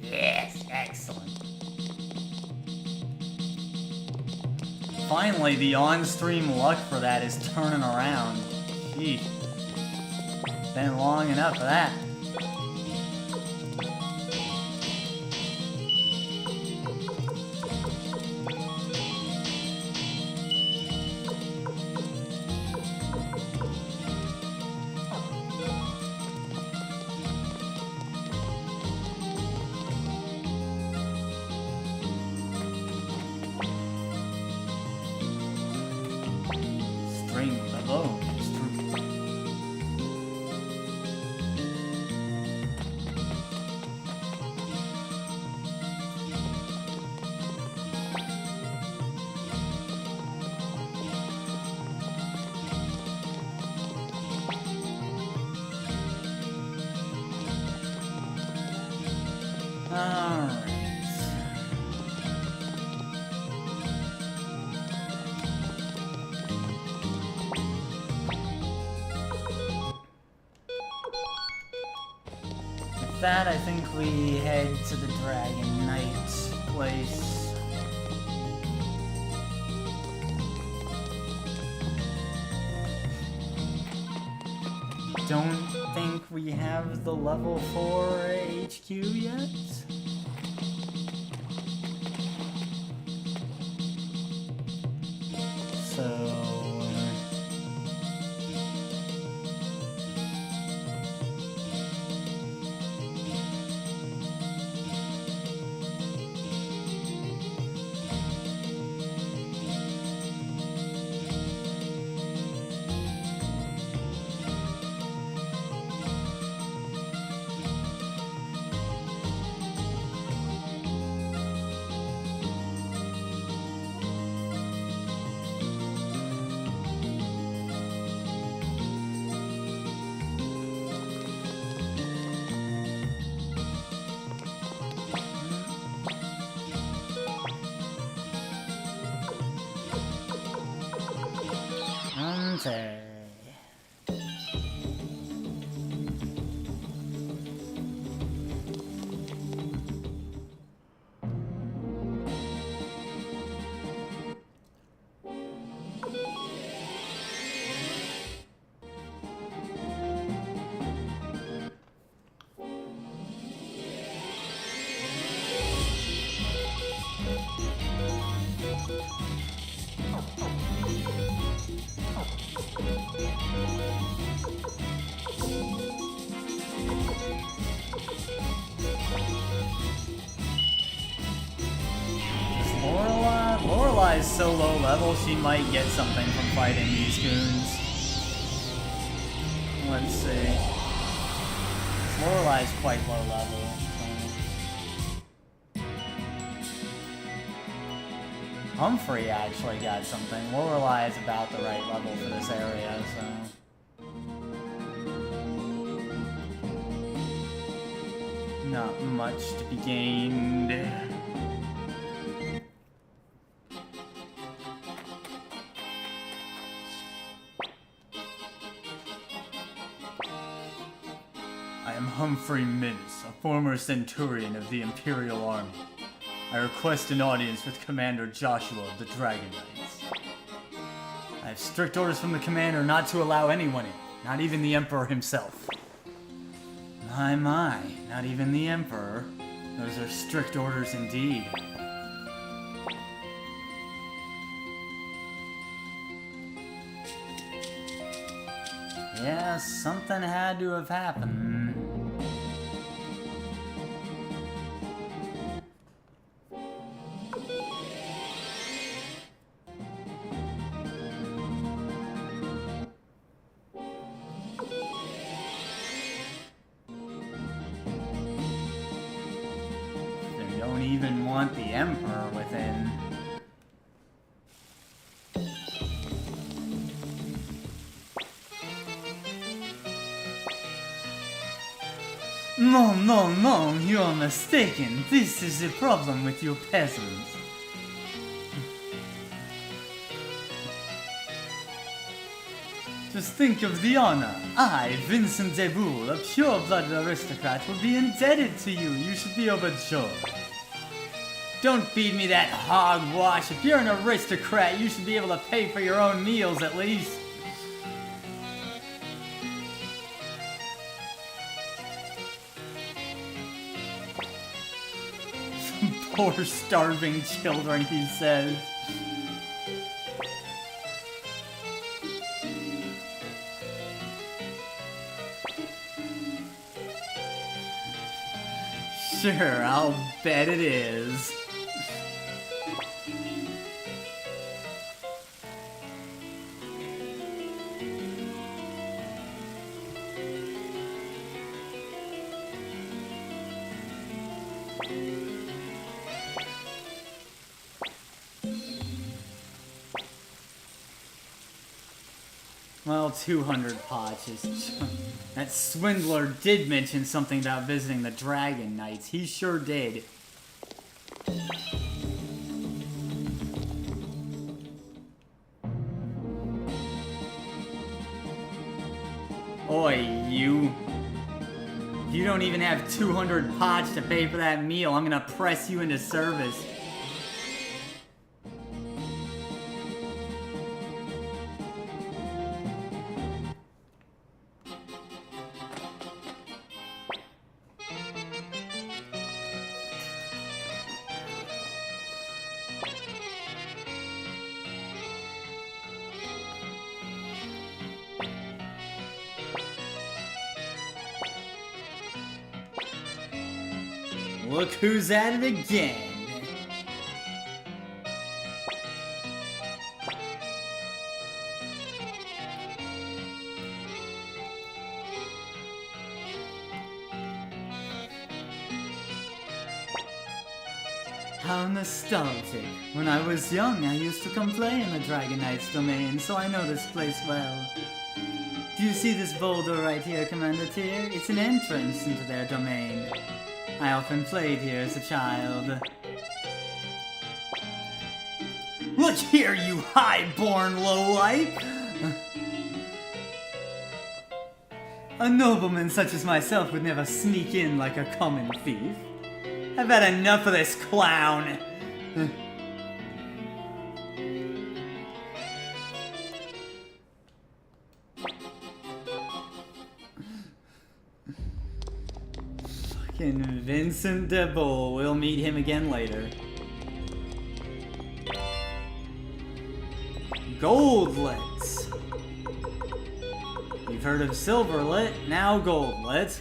Yes, excellent. Finally, the on-stream luck for that is turning around. Gee. Been long enough for that. Alright. With that, I think we head to the Dragon Knight place. Don't think we have the level 4 HQ yet. So... Lorelai is so low level, she might get something from fighting these goons. Let's see. Lorelai is quite low level. Humphrey actually got something. Lorelai is about the right level for this area, so... not much to be gained. I am Humphrey Mintz, a former centurion of the Imperial Army. I request an audience with Commander Joshua of the Dragon Knights. I have strict orders from the commander not to allow anyone in, not even the Emperor himself. My, not even the Emperor. Those are strict orders indeed. Yeah, something had to have happened. The Emperor within. No, you are mistaken. This is the problem with you peasants. Just think of the honor. I, Vincent de Boule, a pure-blooded aristocrat, will be indebted to you. You should be overjoyed. Don't feed me that hogwash. If you're an aristocrat, you should be able to pay for your own meals at least. Poor starving children, he says. Sure, I'll bet it is. Well, 200 patches. That swindler did mention something about visiting the Dragon Knights. He sure did. Oi, you. If you don't even have 200 pots to pay for that meal, I'm gonna press you into service. Look who's at it again. How nostalgic. When I was young, I used to come play in the Dragon Knight's domain, so I know this place well. Do you see this boulder right here, Commander Tyr? It's an entrance into their domain. I often played here as a child. Look here, you high-born lowlife! A nobleman such as myself would never sneak in like a common thief. I've had enough of this clown! Fucking Vincent de Bull. We'll meet him again later. Goldlet. You've heard of Silverlet, now Goldlet.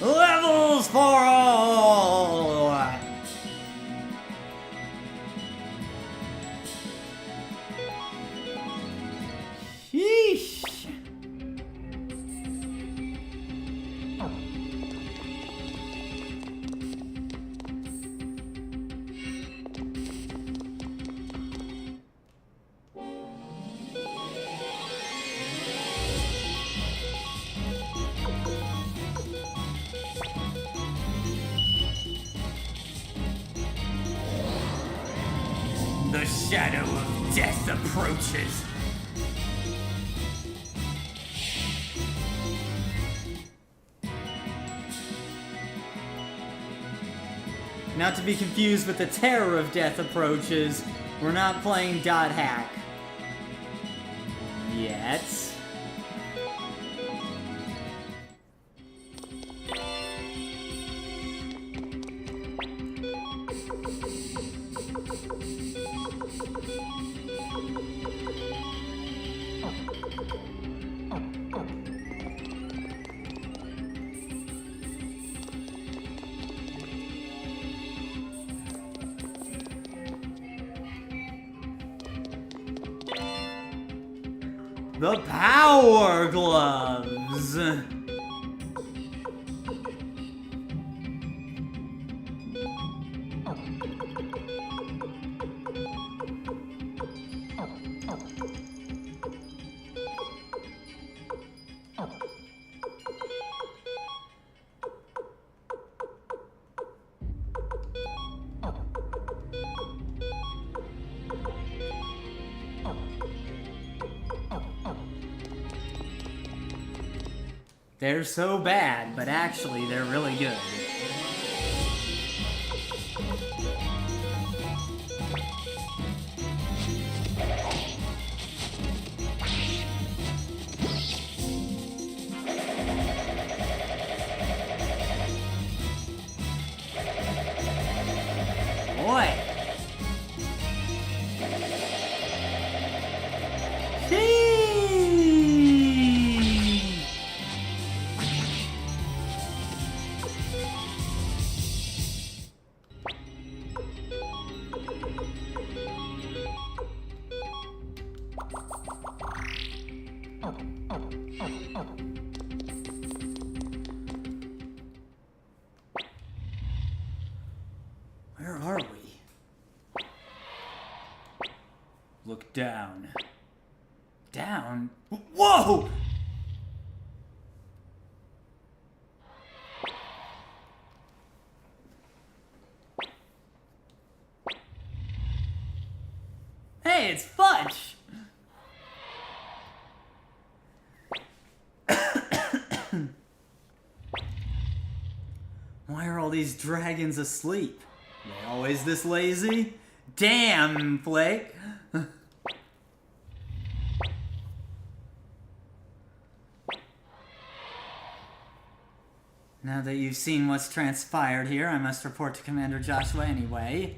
Levels for all! Sheesh! The shadow of death approaches. Not to be confused with the terror of death approaches. We're not playing dot hack. Yet. The Power Gloves! They're so bad, but actually they're really good. Where are we? Look down. Down? Whoa! Hey, it's Fudge! Why are all these dragons asleep? Are they always this lazy? Damn, Flake! Now that you've seen what's transpired here, I must report to Commander Joshua anyway.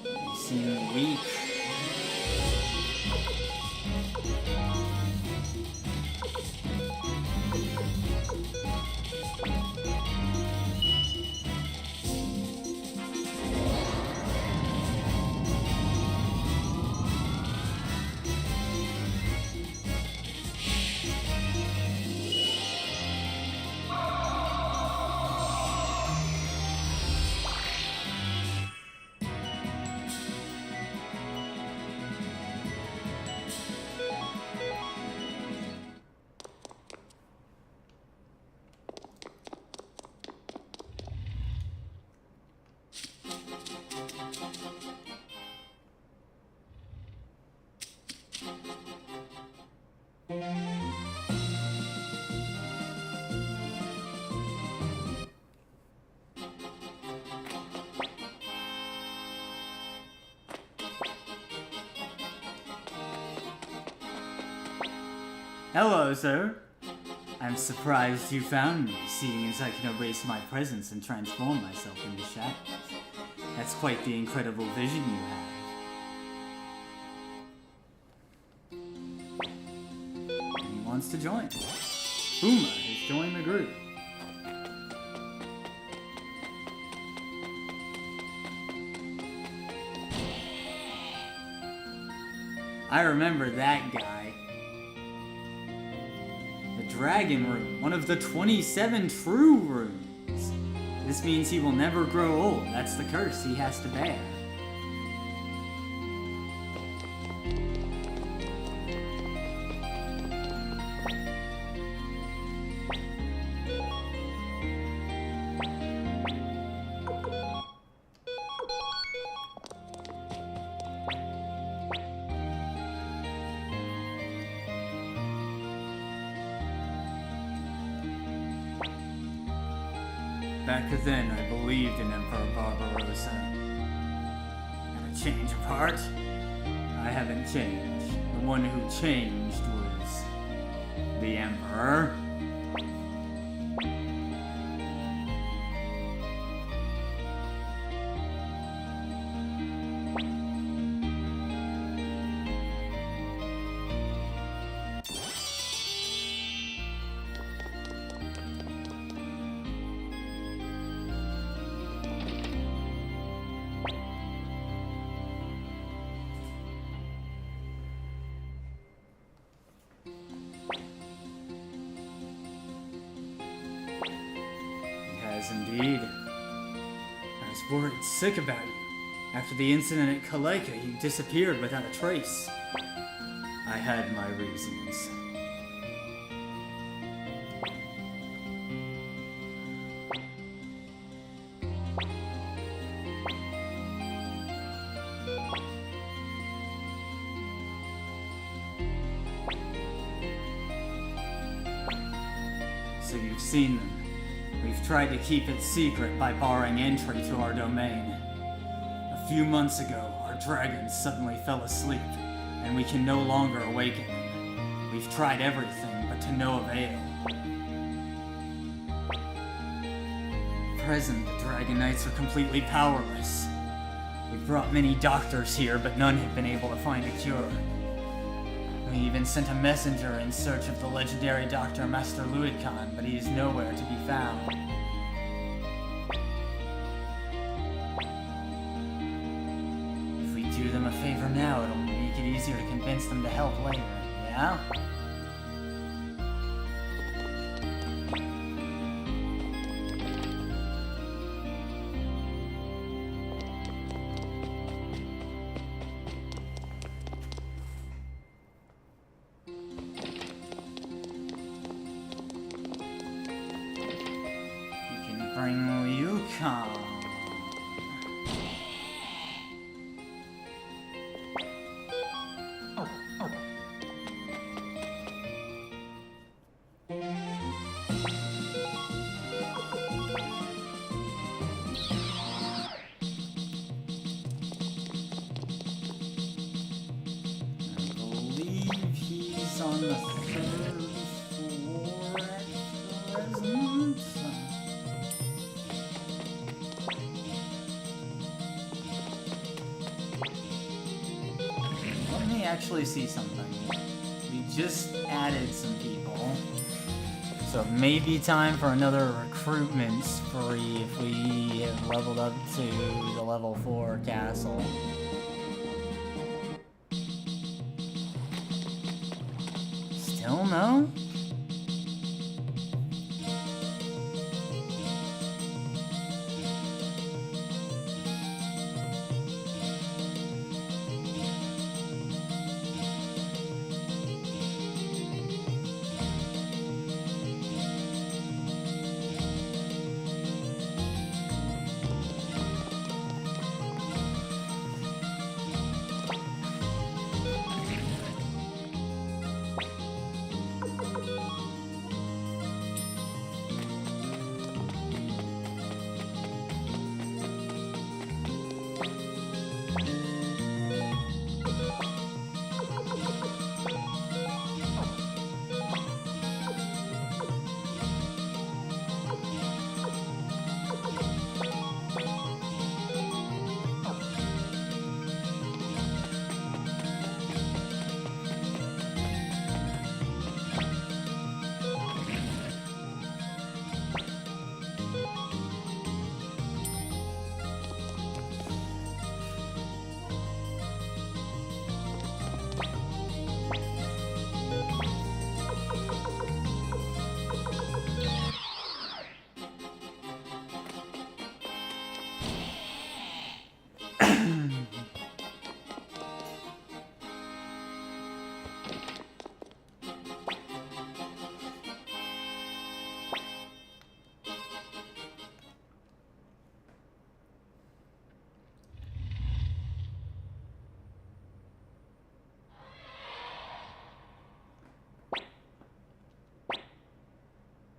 You seem weak. Hello, sir. I'm surprised you found me, seeing as I can erase my presence and transform myself into shadows. That's quite the incredible vision you have. He wants to join. Uma has joined the group. I remember that guy. Dragon Room, one of the 27 true rooms. This means he will never grow old. That's the curse he has to bear. Back then, I believed in Emperor Barbarossa. Had a change of heart? I haven't changed. The one who changed was the Emperor. Indeed. I was worried sick about you. After the incident at Kaleka, you disappeared without a trace. I had my reasons. So you've seen them. We've tried to keep it secret by barring entry to our domain. A few months ago, our dragons suddenly fell asleep, and we can no longer awaken them. We've tried everything, but to no avail. present, the Dragon Knights are completely powerless. We've brought many doctors here, but none have been able to find a cure. We even sent a messenger in search of the legendary Dr. Master Luidkan, but he is nowhere to be found. If we do them a favor now, it'll make it easier to convince them to help later, yeah? Actually see something. We just added some people, so it may be time for another recruitment spree if we have leveled up to the level 4 castle. Still no?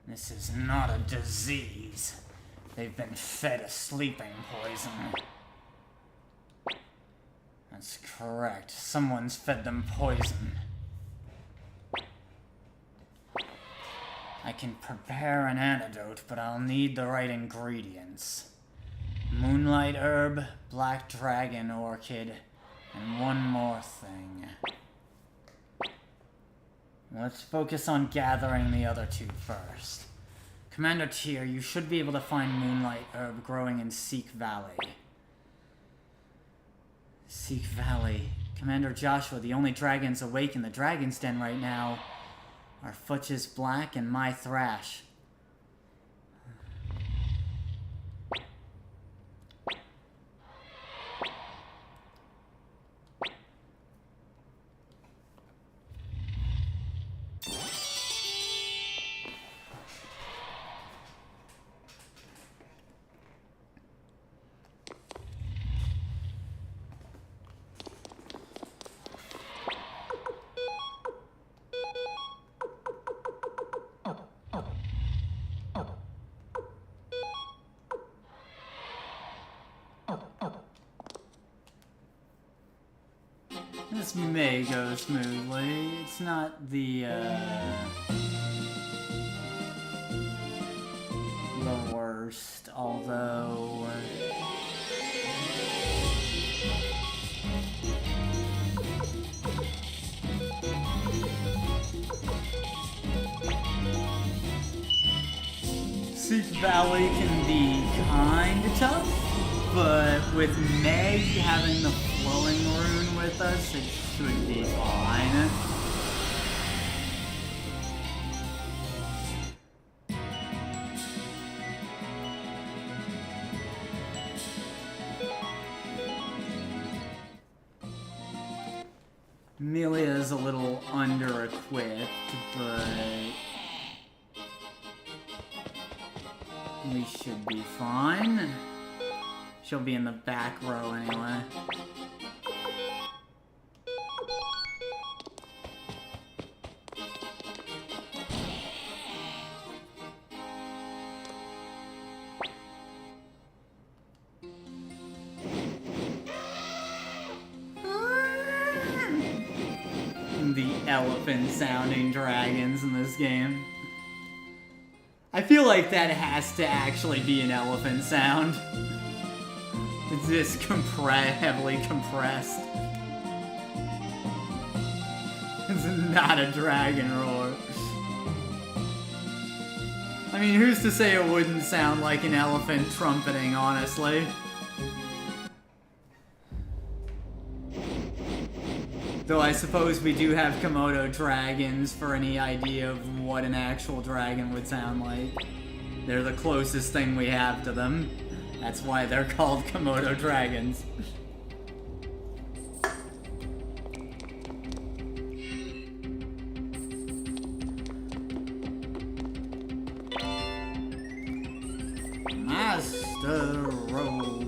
This is not a disease. They've been fed a sleeping poison. That's correct. Someone's fed them poison. I can prepare an antidote, but I'll need the right ingredients. Moonlight herb, black dragon orchid, and one more thing. Let's focus on gathering the other two first. Commander Tyr, you should be able to find moonlight herb growing in Seek Valley. Seek Valley. Commander Joshua, the only dragons awake in the Dragon's Den right now are Futch's Black and my Thrash. This may go smoothly. It's not the worst, all Valley can be kinda tough, but with Meg having the flowing rune with us, it should be fine. Amelia's a little under-equipped, but we should be fine. She'll be in the back row anyway. The elephant-sounding dragons in this game. I feel like that has to actually be an elephant sound. It's this heavily compressed. It's not a dragon roar. I mean, who's to say it wouldn't sound like an elephant trumpeting, honestly? Though I suppose we do have Komodo dragons for any idea of what an actual dragon would sound like. They're the closest thing we have to them. That's why they're called Komodo dragons. Master Robe.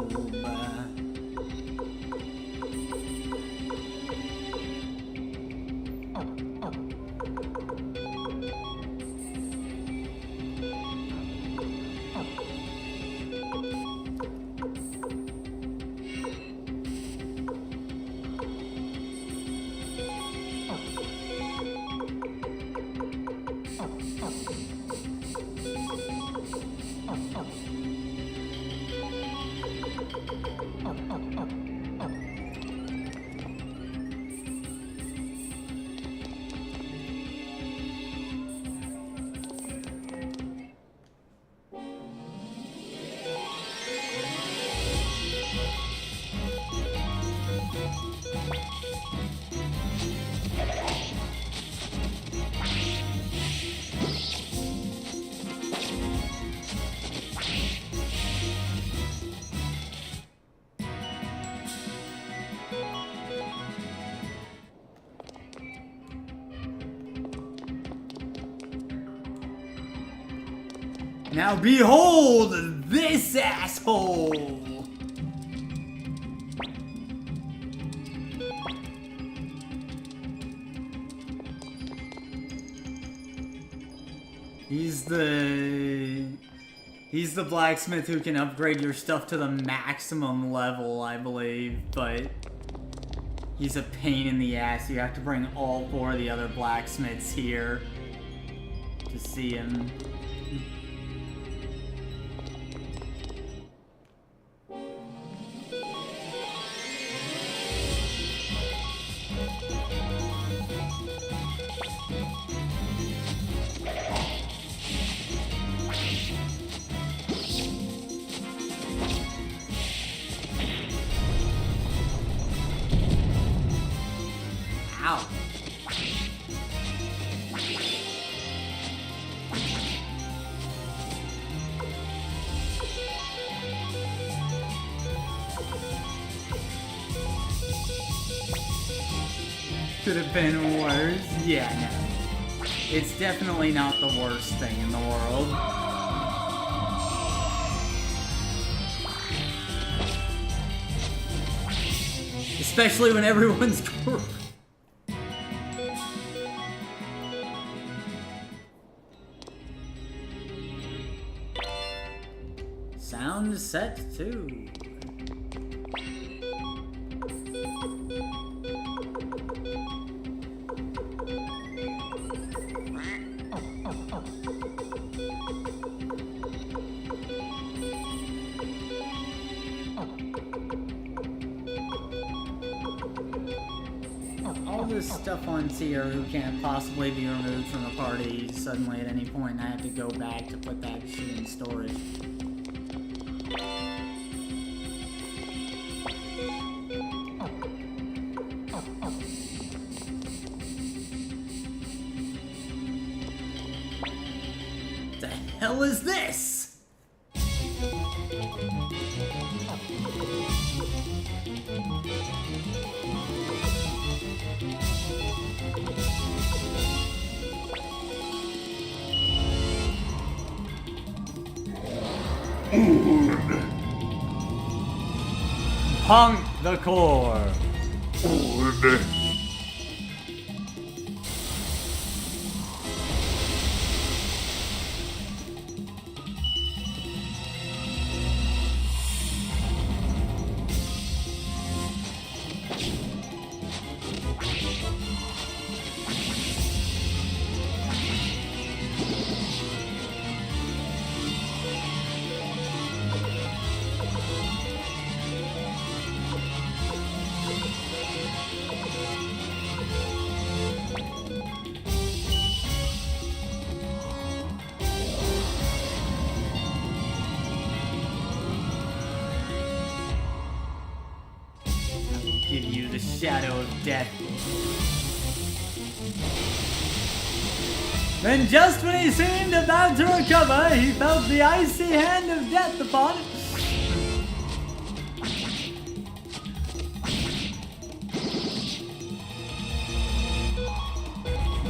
Now behold this asshole! He's the blacksmith who can upgrade your stuff to the maximum level, I believe, but he's a pain in the ass. You have to bring all 4 of the other blacksmiths here to see him. Could have been worse. Yeah, no. It's definitely not the worst thing in the world. Especially when everyone's sound set too. this stuff on tier who can't possibly be removed from the party suddenly at any point, and I have to go back to put that shit in storage. What the hell is this? Punk the core. Give you the shadow of death. Then just when he seemed about to recover, he felt the icy hand of death upon him.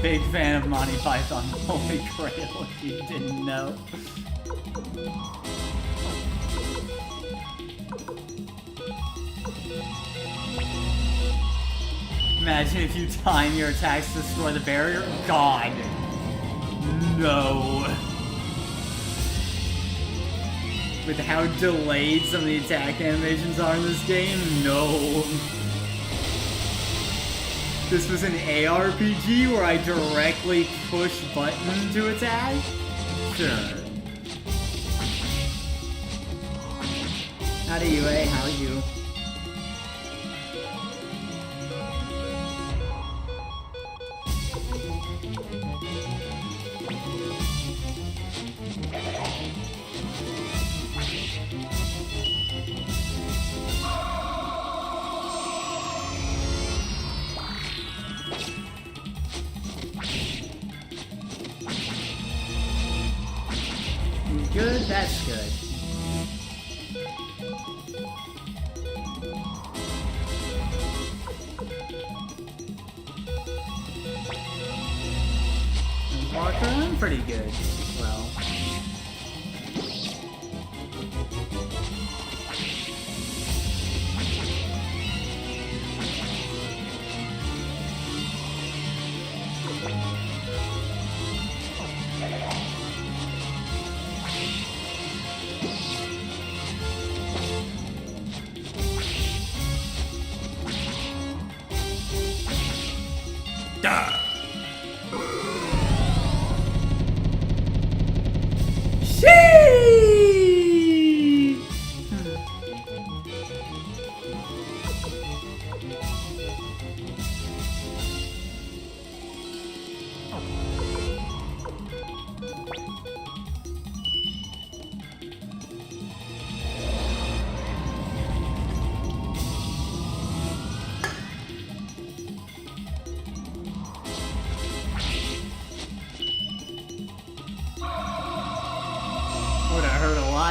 Big fan of Monty Python Holy Grail, if you didn't know. Imagine if you time your attacks to destroy the barrier. God. No. With how delayed some of the attack animations are in this game, no. This was an ARPG where I directly push button to attack? Sure. How do you, How are you? Good, that's good. Walk around pretty good as well.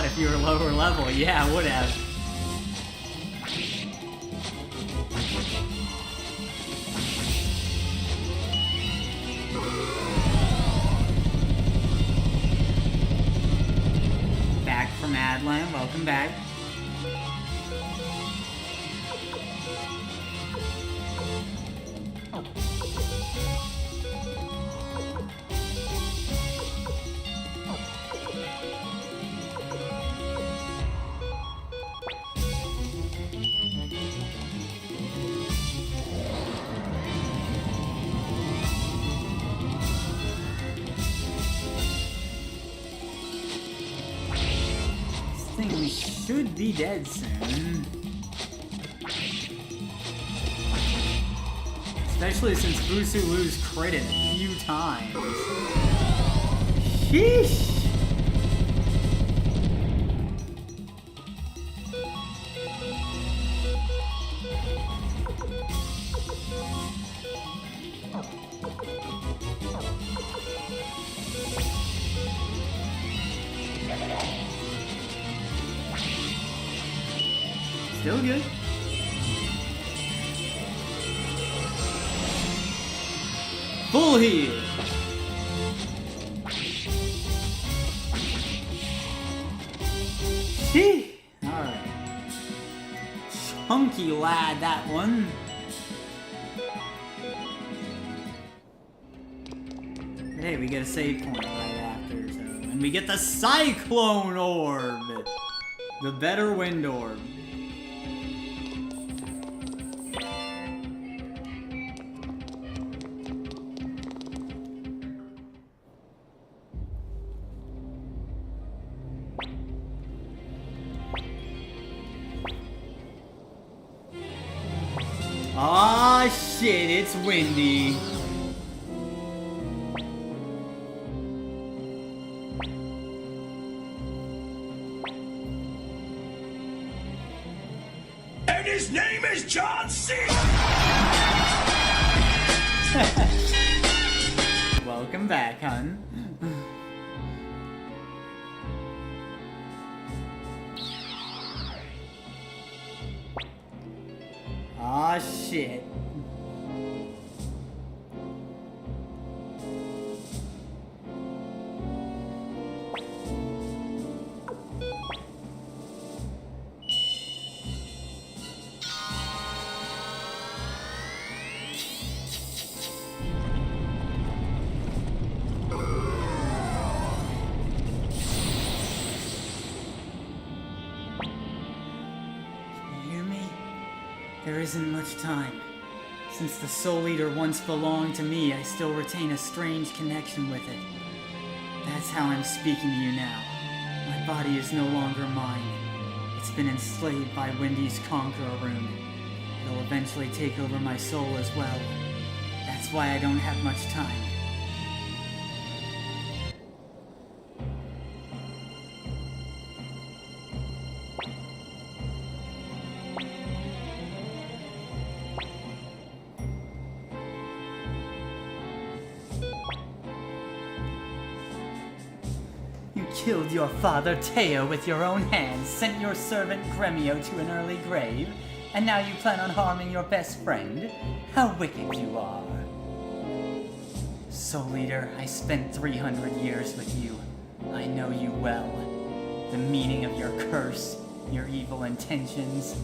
If you were lower level, yeah, I would have. Back from Adland, welcome back. Should be dead soon. Especially since Busulu's critted a few times. Sheesh! Still good. Full heal. Gee. Alright. Chunky lad, that one. But hey, we get a save point right after, so. And we get the Cyclone Orb! The better Wind Orb. Ah, shit, it's windy. And his name is John C. Welcome back, hun. Ah, shit. There isn't much time. Since the Soul Eater once belonged to me, I still retain a strange connection with it. That's how I'm speaking to you now. My body is no longer mine. It's been enslaved by Wendy's Conqueror Rune. It'll eventually take over my soul as well. That's why I don't have much time. Killed your father Teo with your own hands, sent your servant Gremio to an early grave, and now you plan on harming your best friend? How wicked you are. Soul Eater, I spent 300 years with you. I know you well. The meaning of your curse, your evil intentions.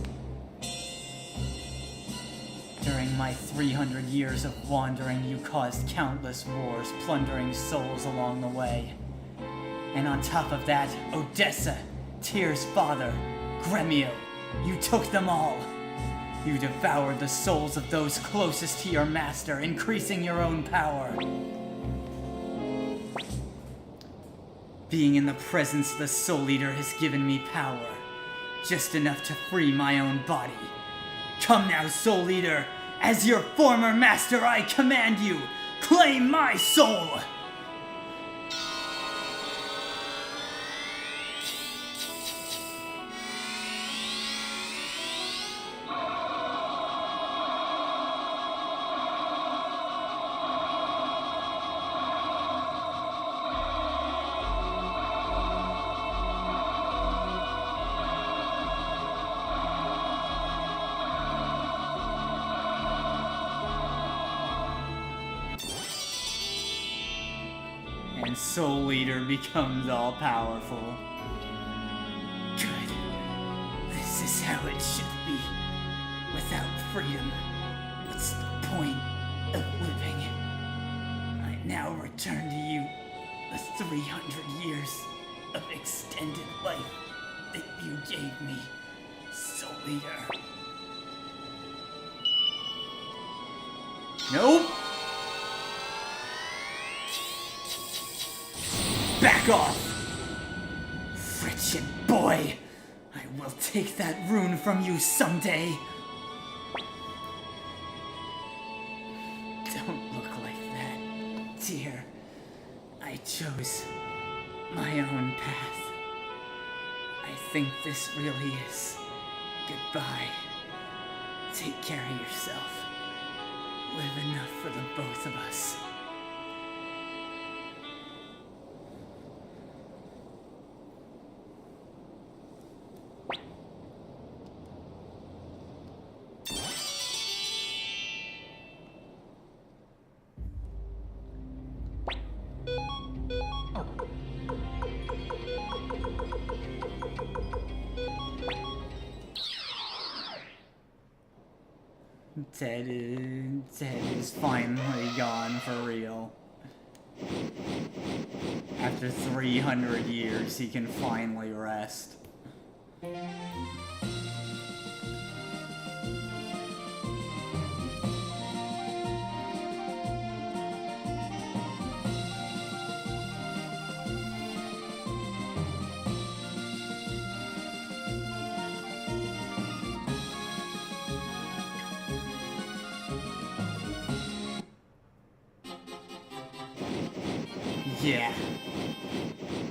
During my 300 years of wandering, you caused countless wars, plundering souls along the way. And on top of that, Odessa, Tyr's father, Gremio, you took them all. You devoured the souls of those closest to your master, increasing your own power. Being in the presence of the Soul Eater has given me power, just enough to free my own body. Come now, Soul Eater, as your former master I command you, claim my soul! And Soul Eater becomes all-powerful. Good. This is how it should be. Without freedom, what's the point of living? I now return to you the 300 years of extended life that you gave me, Soul Eater. Nope! Back off! Wretched boy! I will take that rune from you someday! chose my own path. I think this really is goodbye. Take care of yourself. Live enough for the both of us. Ted is finally gone for real. After 300 years, he can finally rest. Yeah,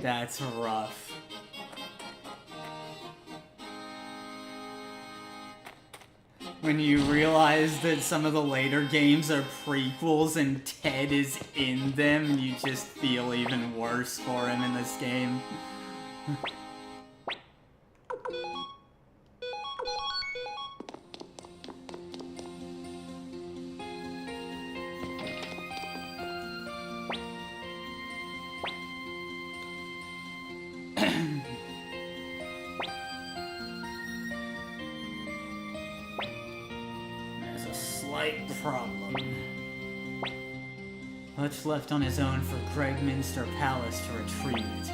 that's rough. When you realize that some of the later games are prequels and Ted is in them, you just feel even worse for him in this game. Problem. Hutch left on his own for Gregminster Palace to retrieve it.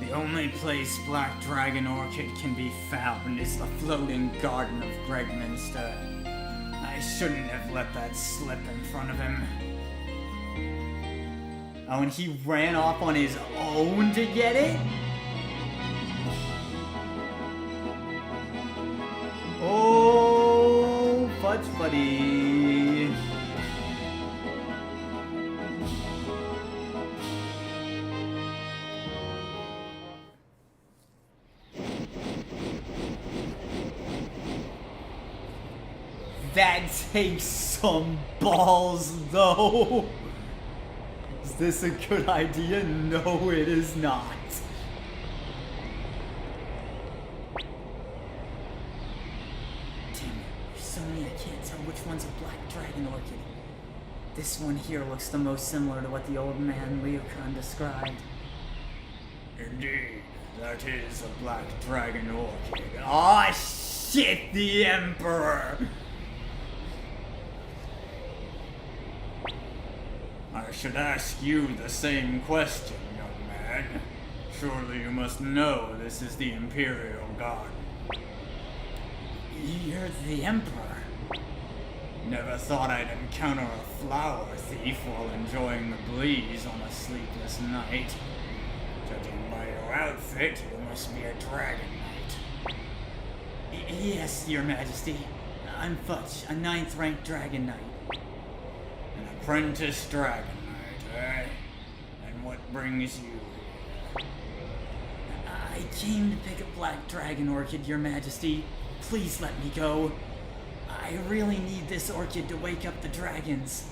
The only place Black Dragon Orchid can be found is the floating garden of Gregminster. I shouldn't have let that slip in front of him. Oh, and he ran off on his own to get it? Oh, Fudge Buddy. That takes some balls, though. Is this a good idea? No, it is not. Damn it, there's so many I can't tell which one's a Black Dragon Orchid. This one here looks the most similar to what the old man Leocon described. Indeed, that is a Black Dragon Orchid. Aw, shit, the Emperor! I should ask you the same question, young man. Surely you must know this is the Imperial Garden. You're the Emperor? Never thought I'd encounter a flower thief while enjoying the breeze on a sleepless night. Judging by your outfit, you must be a Dragon Knight. Yes, Your Majesty. I'm Futch, a 9th rank Dragon Knight. An apprentice Dragon Knight, eh? And what brings you here? I came to pick a Black Dragon Orchid, Your Majesty. Please let me go. I really need this orchid to wake up the dragons.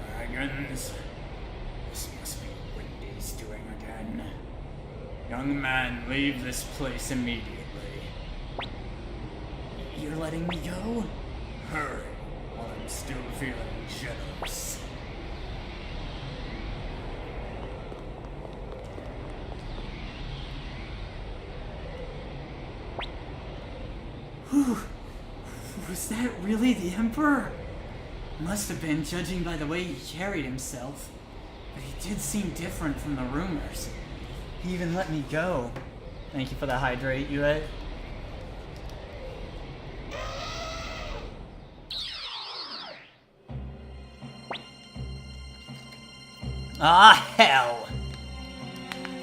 Dragons? This must be Wendy's doing again. Young man, leave this place immediately. You're letting me go? Hurry, while I'm still feeling generous. Whew. Was that really the Emperor? Must have been, judging by the way he carried himself. But he did seem different from the rumors. He even let me go. Thank you for the hydrate, you ate. Ah, hell!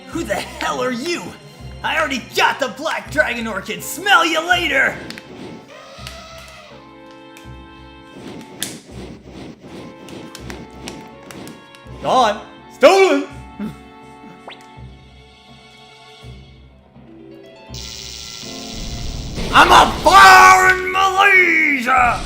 Who the hell are you? I already got the Black Dragon Orchid! Smell you later! Gone! Stolen! I'm a fire in Malaysia!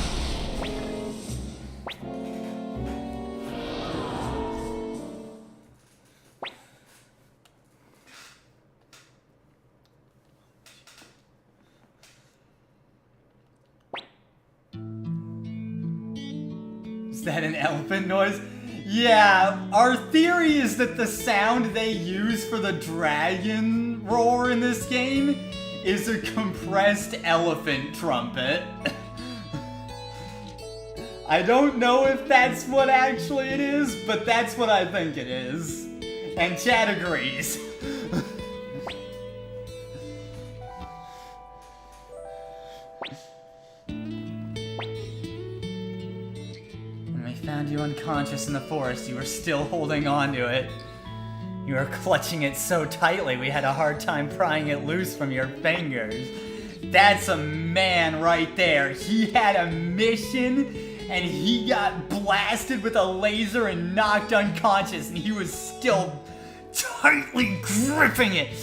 Is that an elephant noise? Yeah, our theory is that the sound they use for the dragon roar in this game is a compressed elephant trumpet. I don't know if that's what actually it is, but that's what I think it is. And chat agrees. When we found you unconscious in the forest, you were still holding on to it. You were clutching it so tightly we had a hard time prying it loose from your fingers. That's a man right there. He had a mission and he got blasted with a laser and knocked unconscious and he was still tightly gripping it.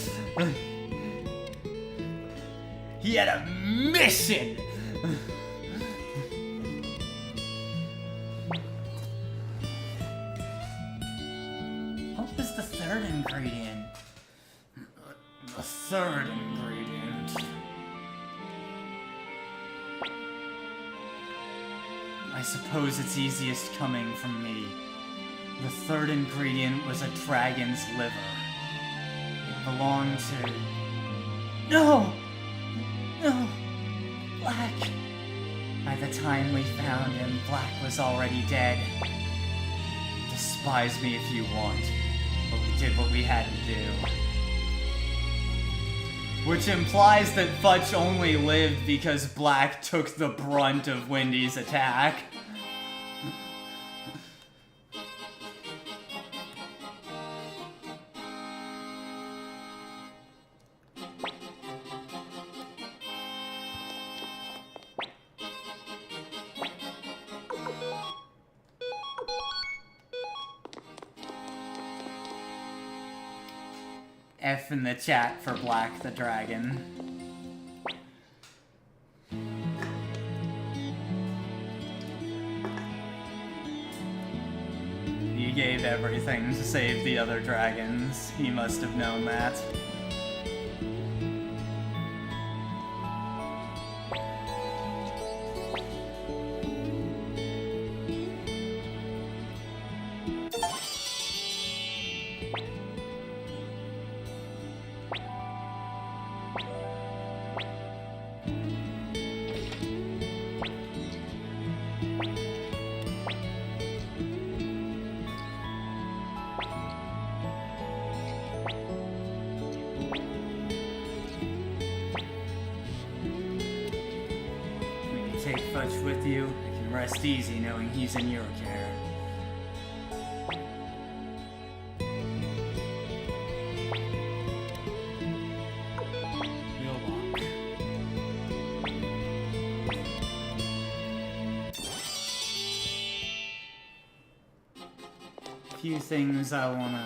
He had a mission. What was the third ingredient? The third ingredient. I suppose it's easiest coming from me. The third ingredient was a dragon's liver. It belonged to... No! No! Black! By the time we found him, Black was already dead. Despise me if you want, but we did what we had to do. Which implies that Futch only lived because Black took the brunt of Wendy's attack. F in the chat for Black the Dragon. He gave everything to save the other dragons. He must have known that. With you, I can rest easy knowing he's in your care. We'll walk. A few things I wanna...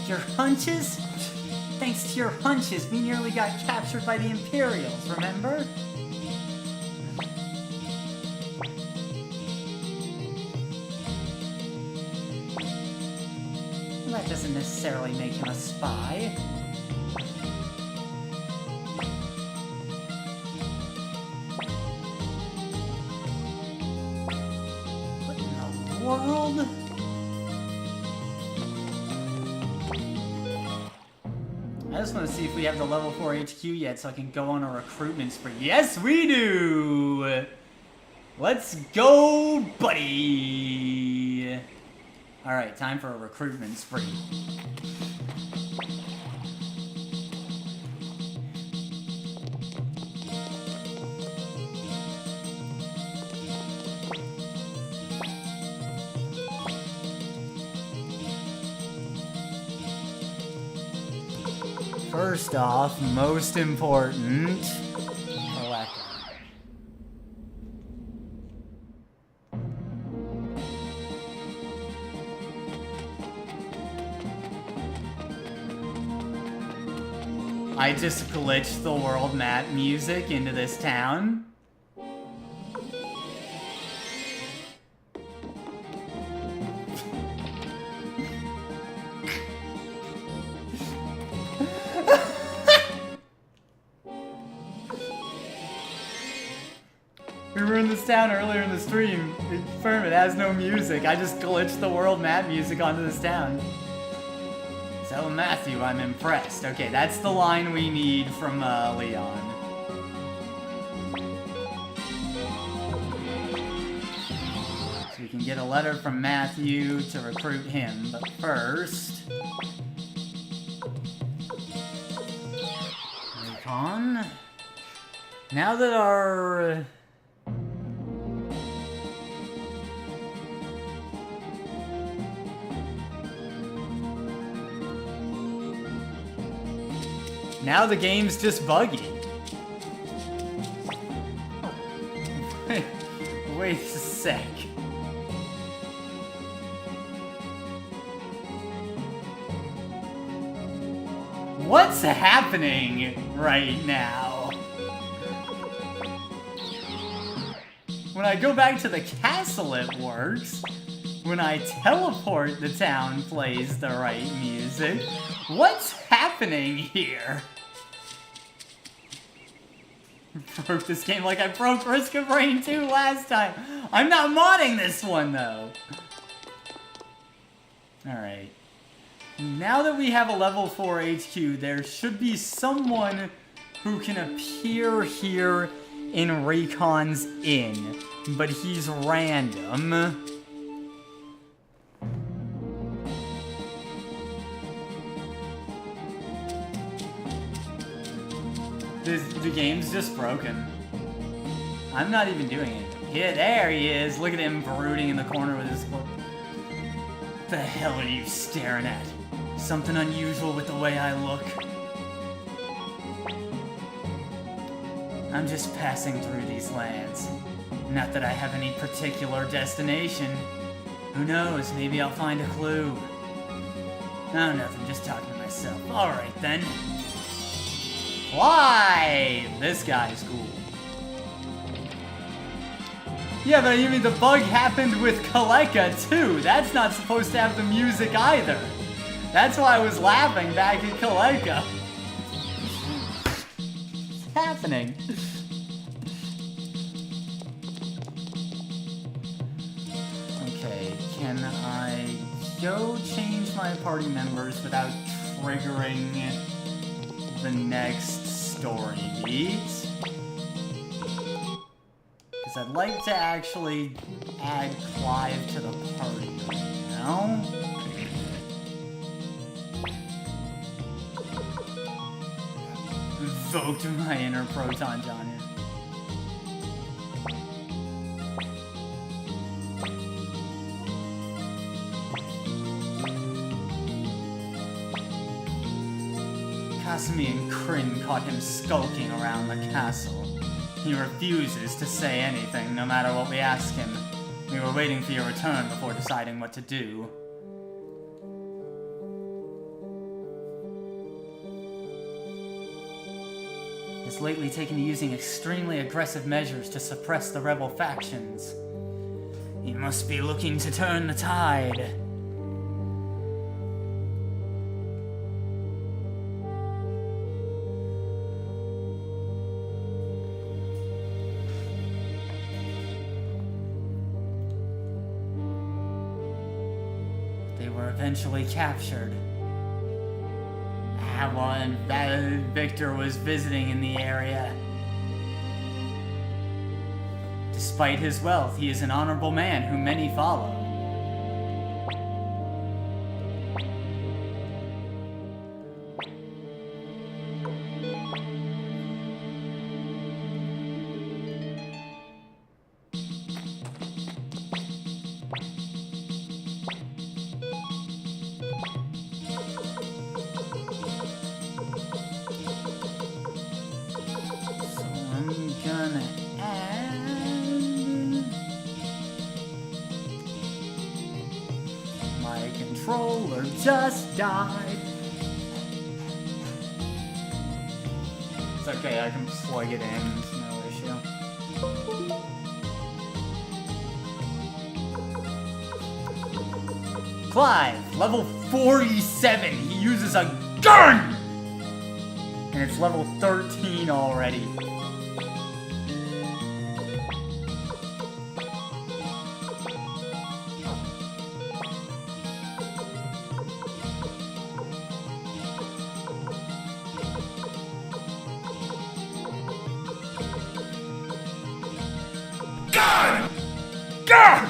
Your hunches? Thanks to your hunches, we nearly got captured by the Imperials, remember? Well, that doesn't necessarily make him a spy. What in the world? I just want to see if we have the level 4 HQ yet so I can go on a recruitment spree. Yes, we do! Let's go, buddy! Alright, time for a recruitment spree. First off, most important, collect. I just glitched the world map music into this town. We were in this town earlier in the stream. Confirm it has no music. I just glitched the world map music onto this town. So Matthew, I'm impressed. Okay, that's the line we need from Leon. So we can get a letter from Matthew to recruit him, but first... Recon. Now that our... Now the game's just buggy. Wait a sec. What's happening right now? When I go back to the castle, it works. When I teleport, the town plays the right music. What's happening here? Broke this game like I broke Risk of Rain 2 last time. I'm not modding this one, though. Alright. Now that we have a level 4 HQ, there should be someone who can appear here in Raycon's Inn. But he's random. The game's just broken. I'm not even doing it. Yeah, there he is. Look at him brooding in the corner with his book. The hell are you staring at? Something unusual with the way I look. I'm just passing through these lands. Not that I have any particular destination. Who knows, maybe I'll find a clue. Oh, nothing, just talking to myself. Alright then. Fly! This guy's cool. Yeah, but I mean the bug happened with Kaleka too. That's not supposed to have the music either. That's why I was laughing back at Kaleka. What's happening? Okay, can I go change my party members without triggering the next story beat? Because I'd like to actually add Clive to the party right now. Invoked my inner Proton John here. Kasumi and Kryn caught him skulking around the castle. He refuses to say anything, no matter what we ask him. We were waiting for your return before deciding what to do. He's lately taken to using extremely aggressive measures to suppress the rebel factions. He must be looking to turn the tide. Eventually captured. While Victor was visiting in the area. Despite his wealth, he is an honorable man whom many follow. controller just died. It's okay, I can plug it in, it's no issue. Clive, level 47, he uses a gun! And it's level 13 already. God! God!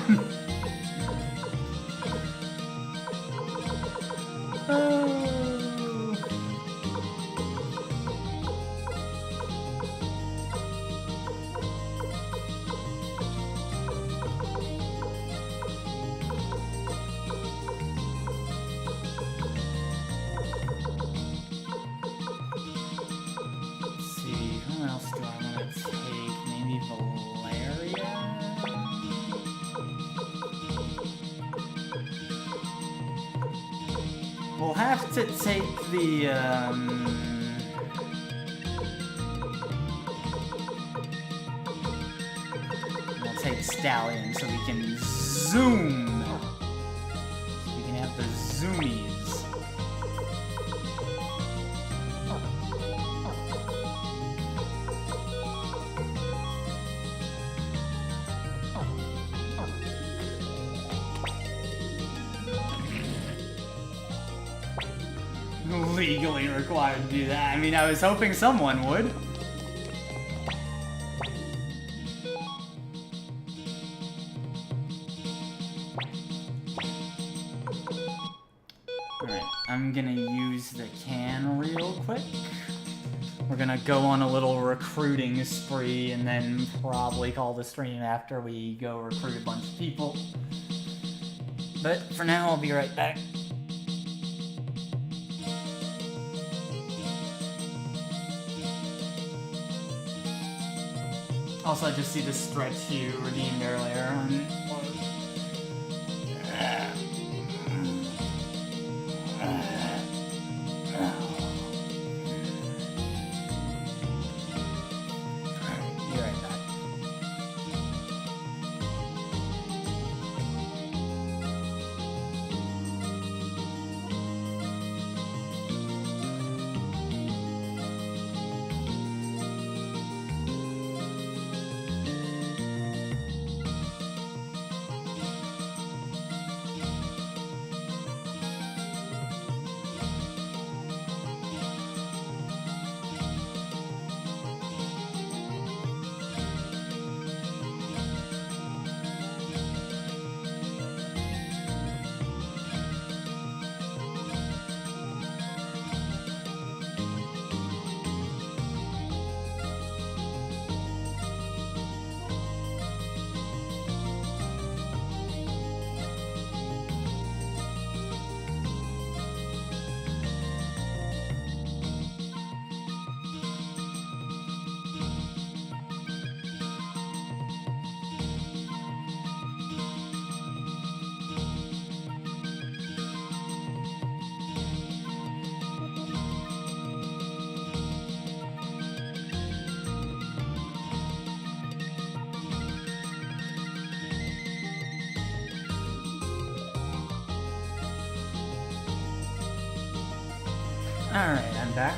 We'll have to take the, we'll take Stallion so we can zoom. So we can have the zoomies. Legally required to do that. I mean, I was hoping someone would. Alright, I'm gonna use the can real quick. We're gonna go on a little recruiting spree and then probably call the stream after we go recruit a bunch of people. But for now, I'll be right back. Also, I just see the stretch you redeemed earlier. Be right back. Alright, I'm back.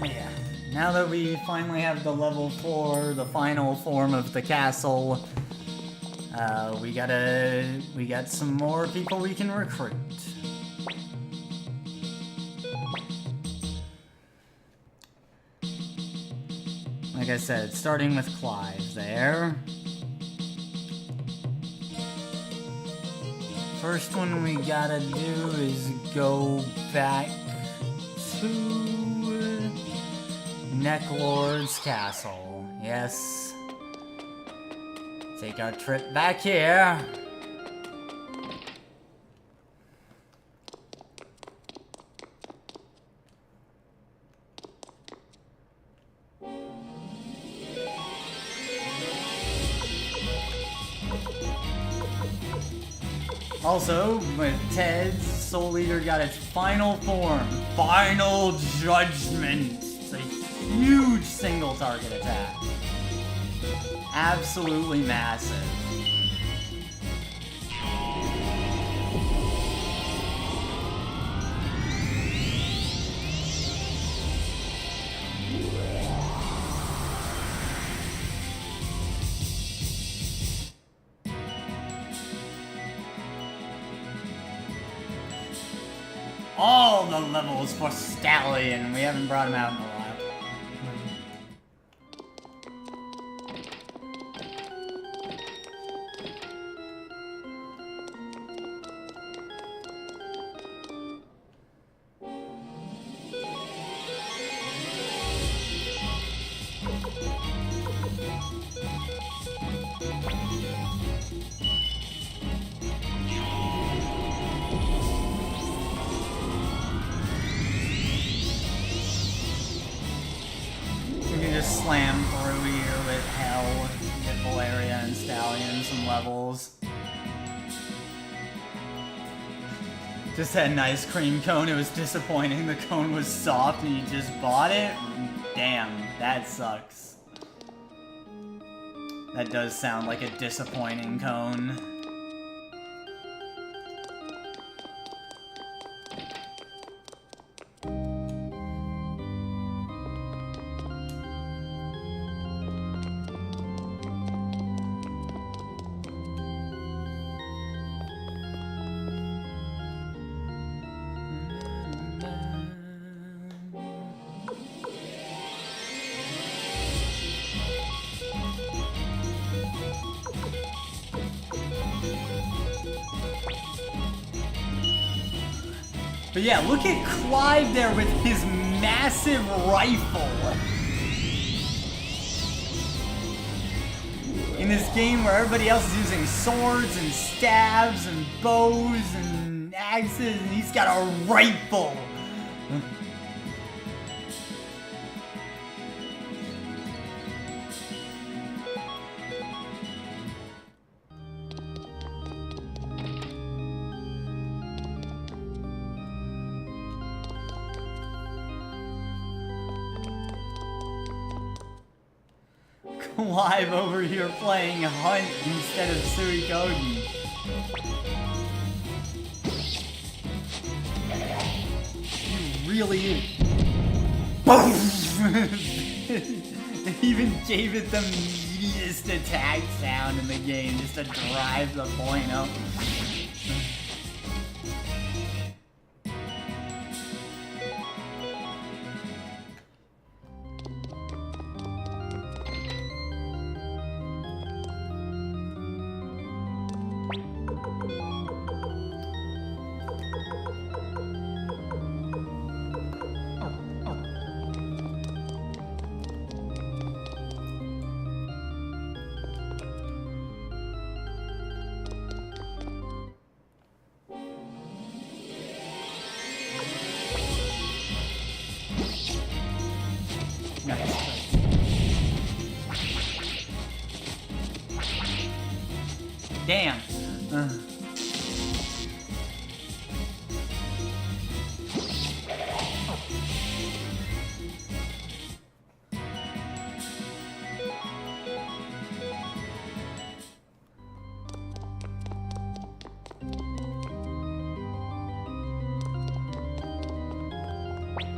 Yeah, now that we finally have the level 4, the final form of the castle, we got some more people we can recruit. Like I said, starting with Clive there. First one we gotta do is go back to Neclord's castle. Yes. Take our trip back here. Also, with Ted's Soul Eater got its final form, Final Judgment. It's a huge single target attack. Absolutely massive. All the levels for Stallion. We haven't brought him out in a while. Slam through here with Hell, get Valeria and Stallion some levels. Just had an ice cream cone, it was disappointing, the cone was soft and you just bought it? Damn, that sucks. That does sound like a disappointing cone. But yeah, look at Clive there with his massive rifle. In this game where everybody else is using swords and stabs and bows and axes, and he's got a rifle. Live over here playing Hunt instead of Suikoden. You really... They even gave it the meatiest attack sound in the game just to drive the point up. Damn.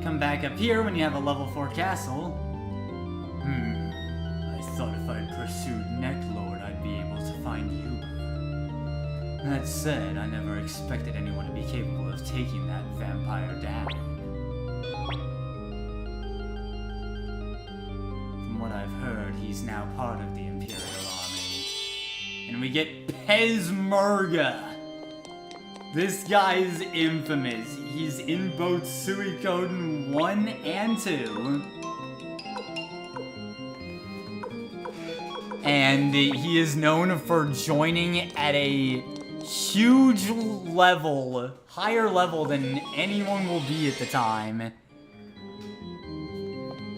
Come back up here when you have a level 4 castle. I thought if I pursued Neclord, I'd be able to find you. That said, I never expected anyone to be capable of taking that vampire down. From what I've heard, he's now part of the Imperial Army. And we get Pezmerga. This guy's infamous. He's in both Suikoden 1 and 2. And he is known for joining at a huge level, higher level than anyone will be at the time.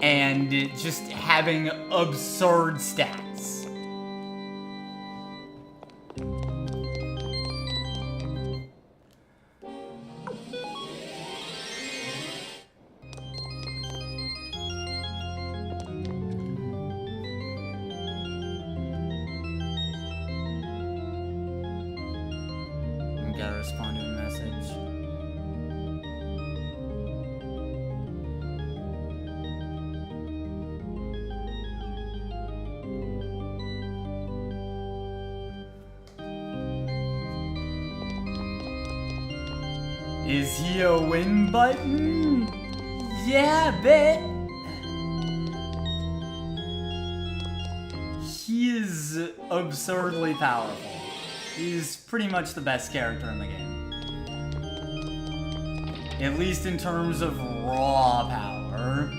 And just having absurd stats. Gotta respond to a message. Is he a win button? Yeah, bet. He is absurdly powerful. He's pretty much the best character in the game. At least in terms of raw power.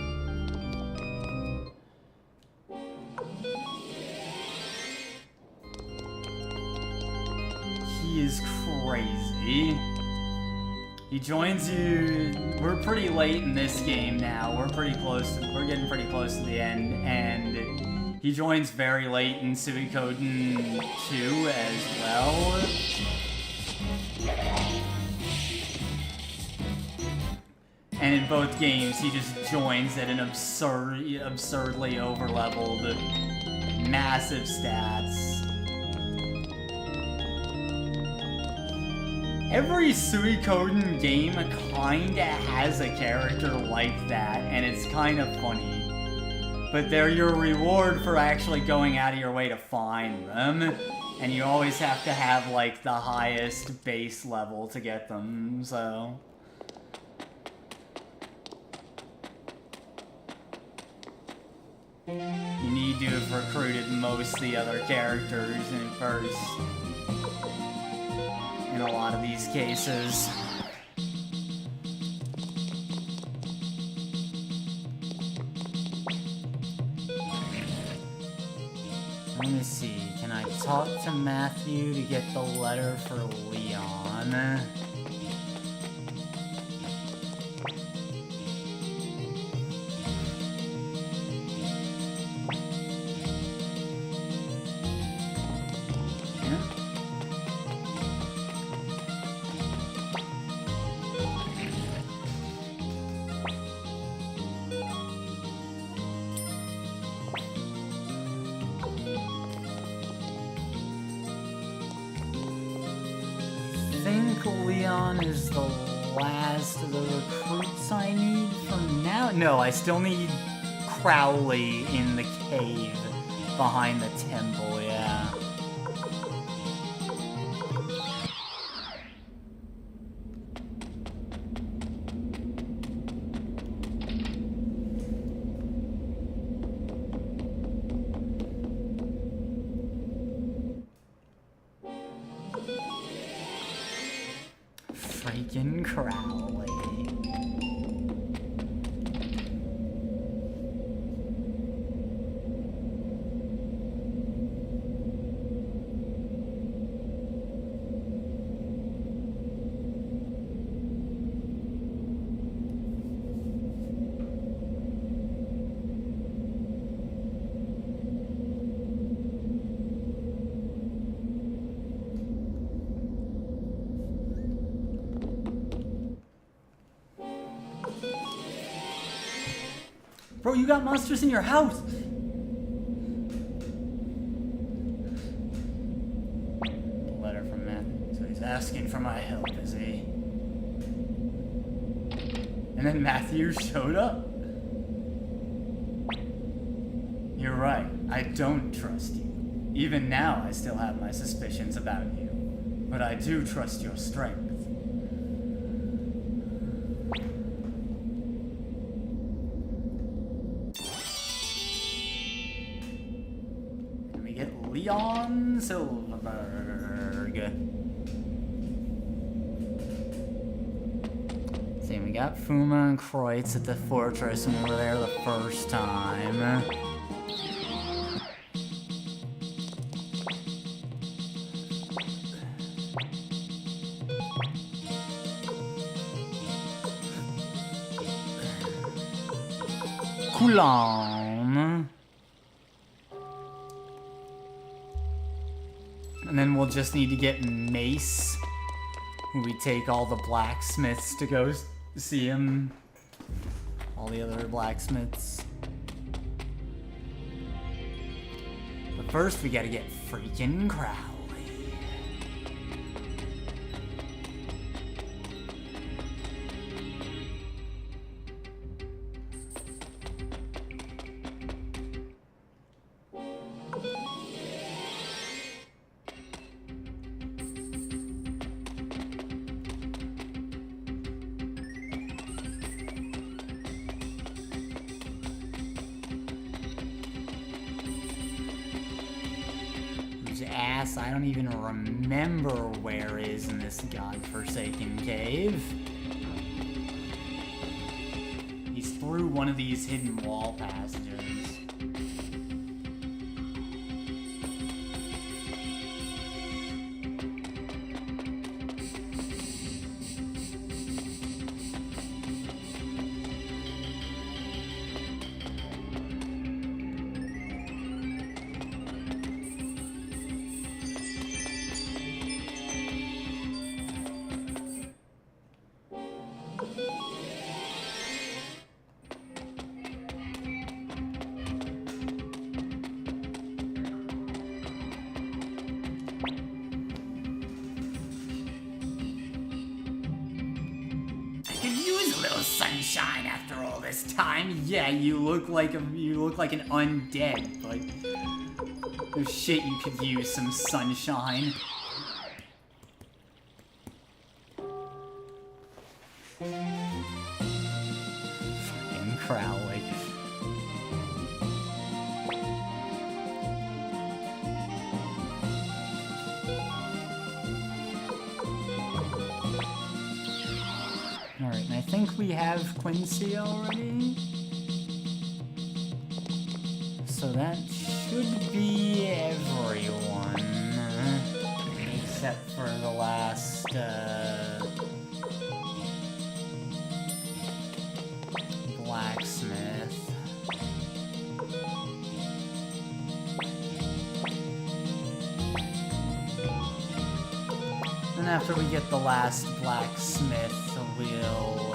He is crazy. He joins you. We're pretty late in this game now. We're getting pretty close to the end, and he joins very late in Suikoden 2 as well. And in both games, he just joins at an absurdly over-leveled, massive stats. Every Suikoden game kinda has a character like that, and it's kind of funny. But they're your reward for actually going out of your way to find them. And you always have to have, like, the highest base level to get them, so... You need to have recruited most of the other characters in first. In a lot of these cases. Let me see, can I talk to Matthew to get the letter for Leon? Leon is the last of the recruits I need for now. No, I still need Crowley in the cave behind the temple, yeah. Freaking Crowley. Bro, you got monsters in your house! Letter from Matt. So he's asking for my help, is he? And then Matthew showed up. You're right, I don't trust you. Even now, I still have my suspicions about you. But I do trust your strength. Leon Silverberg. See, we got Fuma and Kreutz at the fortress when we were there the first time. Coulon. And then we'll just need to get Mace. We take all the blacksmiths to go see him. All the other blacksmiths. But first we gotta get freaking Crowley. Ass, I don't even remember where is in this godforsaken cave. He's through one of these hidden wall passages. Sunshine after all this time. Yeah, you look like an undead, but no shit, you could use some sunshine. Fucking Crowley. Alright, and I think we have Quincy already. So that should be everyone. Except for the last, blacksmith. And after we get the last blacksmith, we'll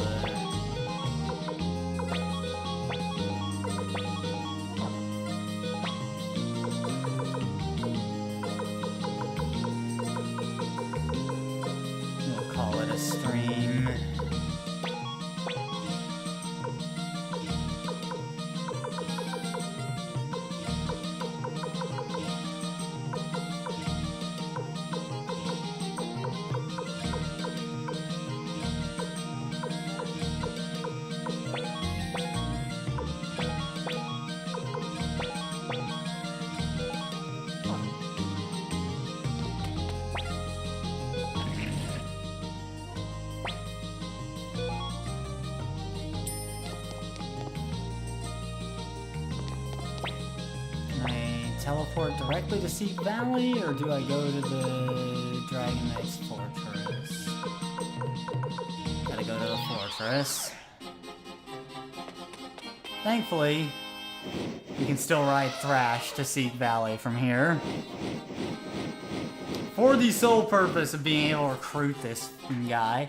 call it a stream. Teleport directly to Seek Valley, or do I go to the Dragon Knight's Fortress? Gotta go to the fortress. Thankfully, we can still ride Thrash to Seek Valley from here. For the sole purpose of being able to recruit this guy.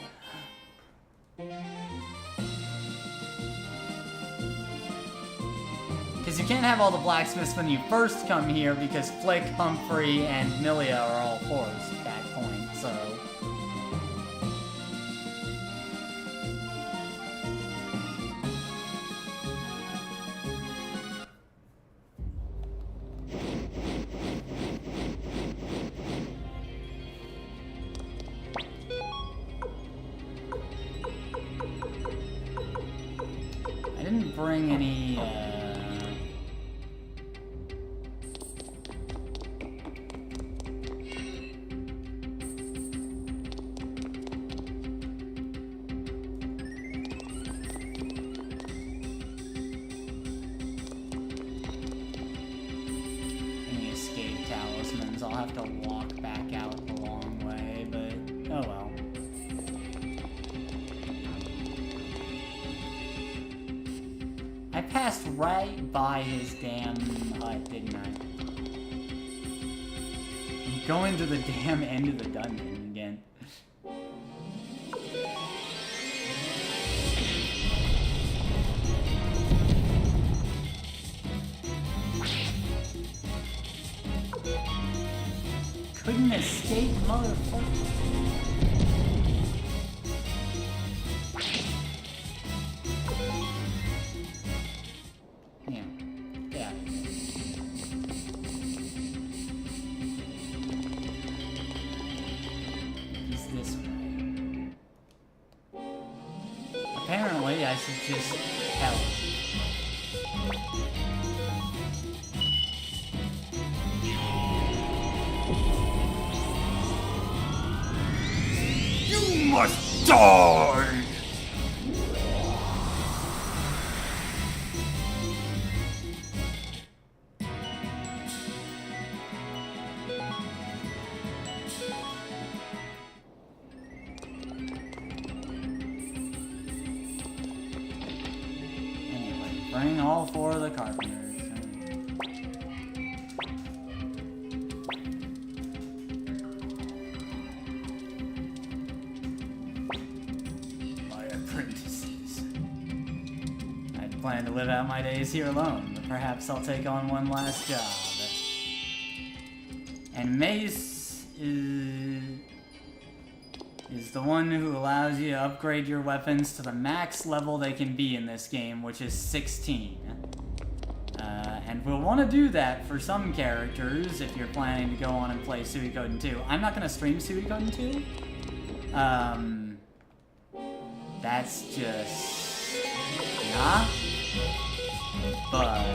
Because you can't have all the blacksmiths when you first come here, because Flick, Humphrey, and Milia are all forced at that point, so... I didn't bring any, I'll have to walk back out the long way, but oh well. I passed right by his damn hut, didn't I? I'm going to the damn end of the dungeon again. Couldn't escape, motherfucker. Yeah. Yeah. He's this way. Apparently, I should just help. You must die! Anyway, bring all four of the carpenters. Plan to live out my days here alone, but perhaps I'll take on one last job. And Mace is the one who allows you to upgrade your weapons to the max level they can be in this game, which is 16. And we'll want to do that for some characters if you're planning to go on and play Suikoden 2. I'm not going to stream Suikoden 2. That's just... nah. But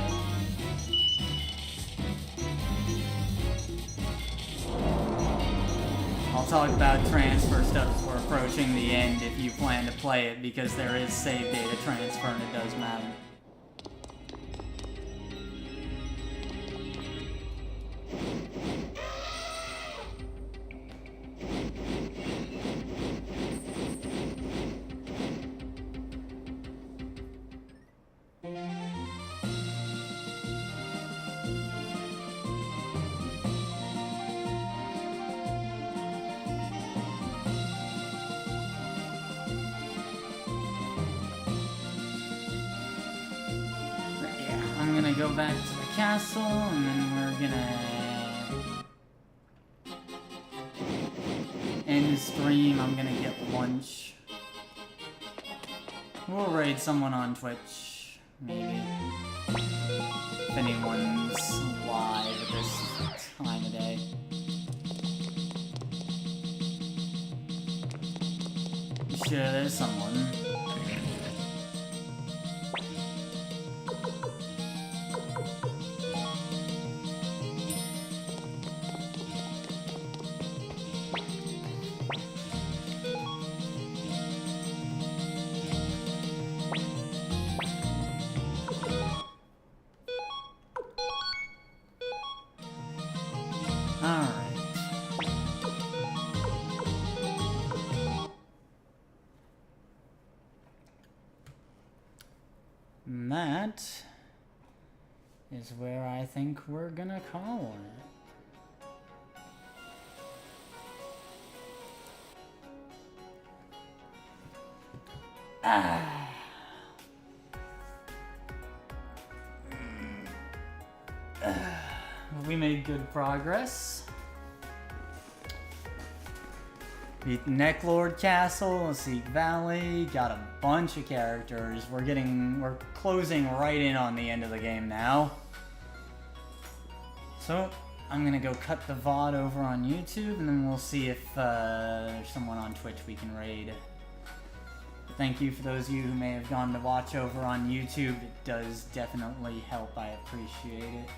I'll talk about transfer stuff as we're approaching the end if you plan to play it, because there is save data transfer and it does matter. Go back to the castle, and then we're gonna end the stream. I'm gonna get lunch. We'll raid someone on Twitch, maybe. If anyone's live at this time of day. I'm sure there's someone. That is where I think we're gonna call it. We made good progress. Beat Neclord Castle, Seek Valley, got a bunch of characters. We're closing right in on the end of the game now. So, I'm gonna go cut the VOD over on YouTube, and then we'll see if there's someone on Twitch we can raid. Thank you for those of you who may have gone to watch over on YouTube. It does definitely help. I appreciate it.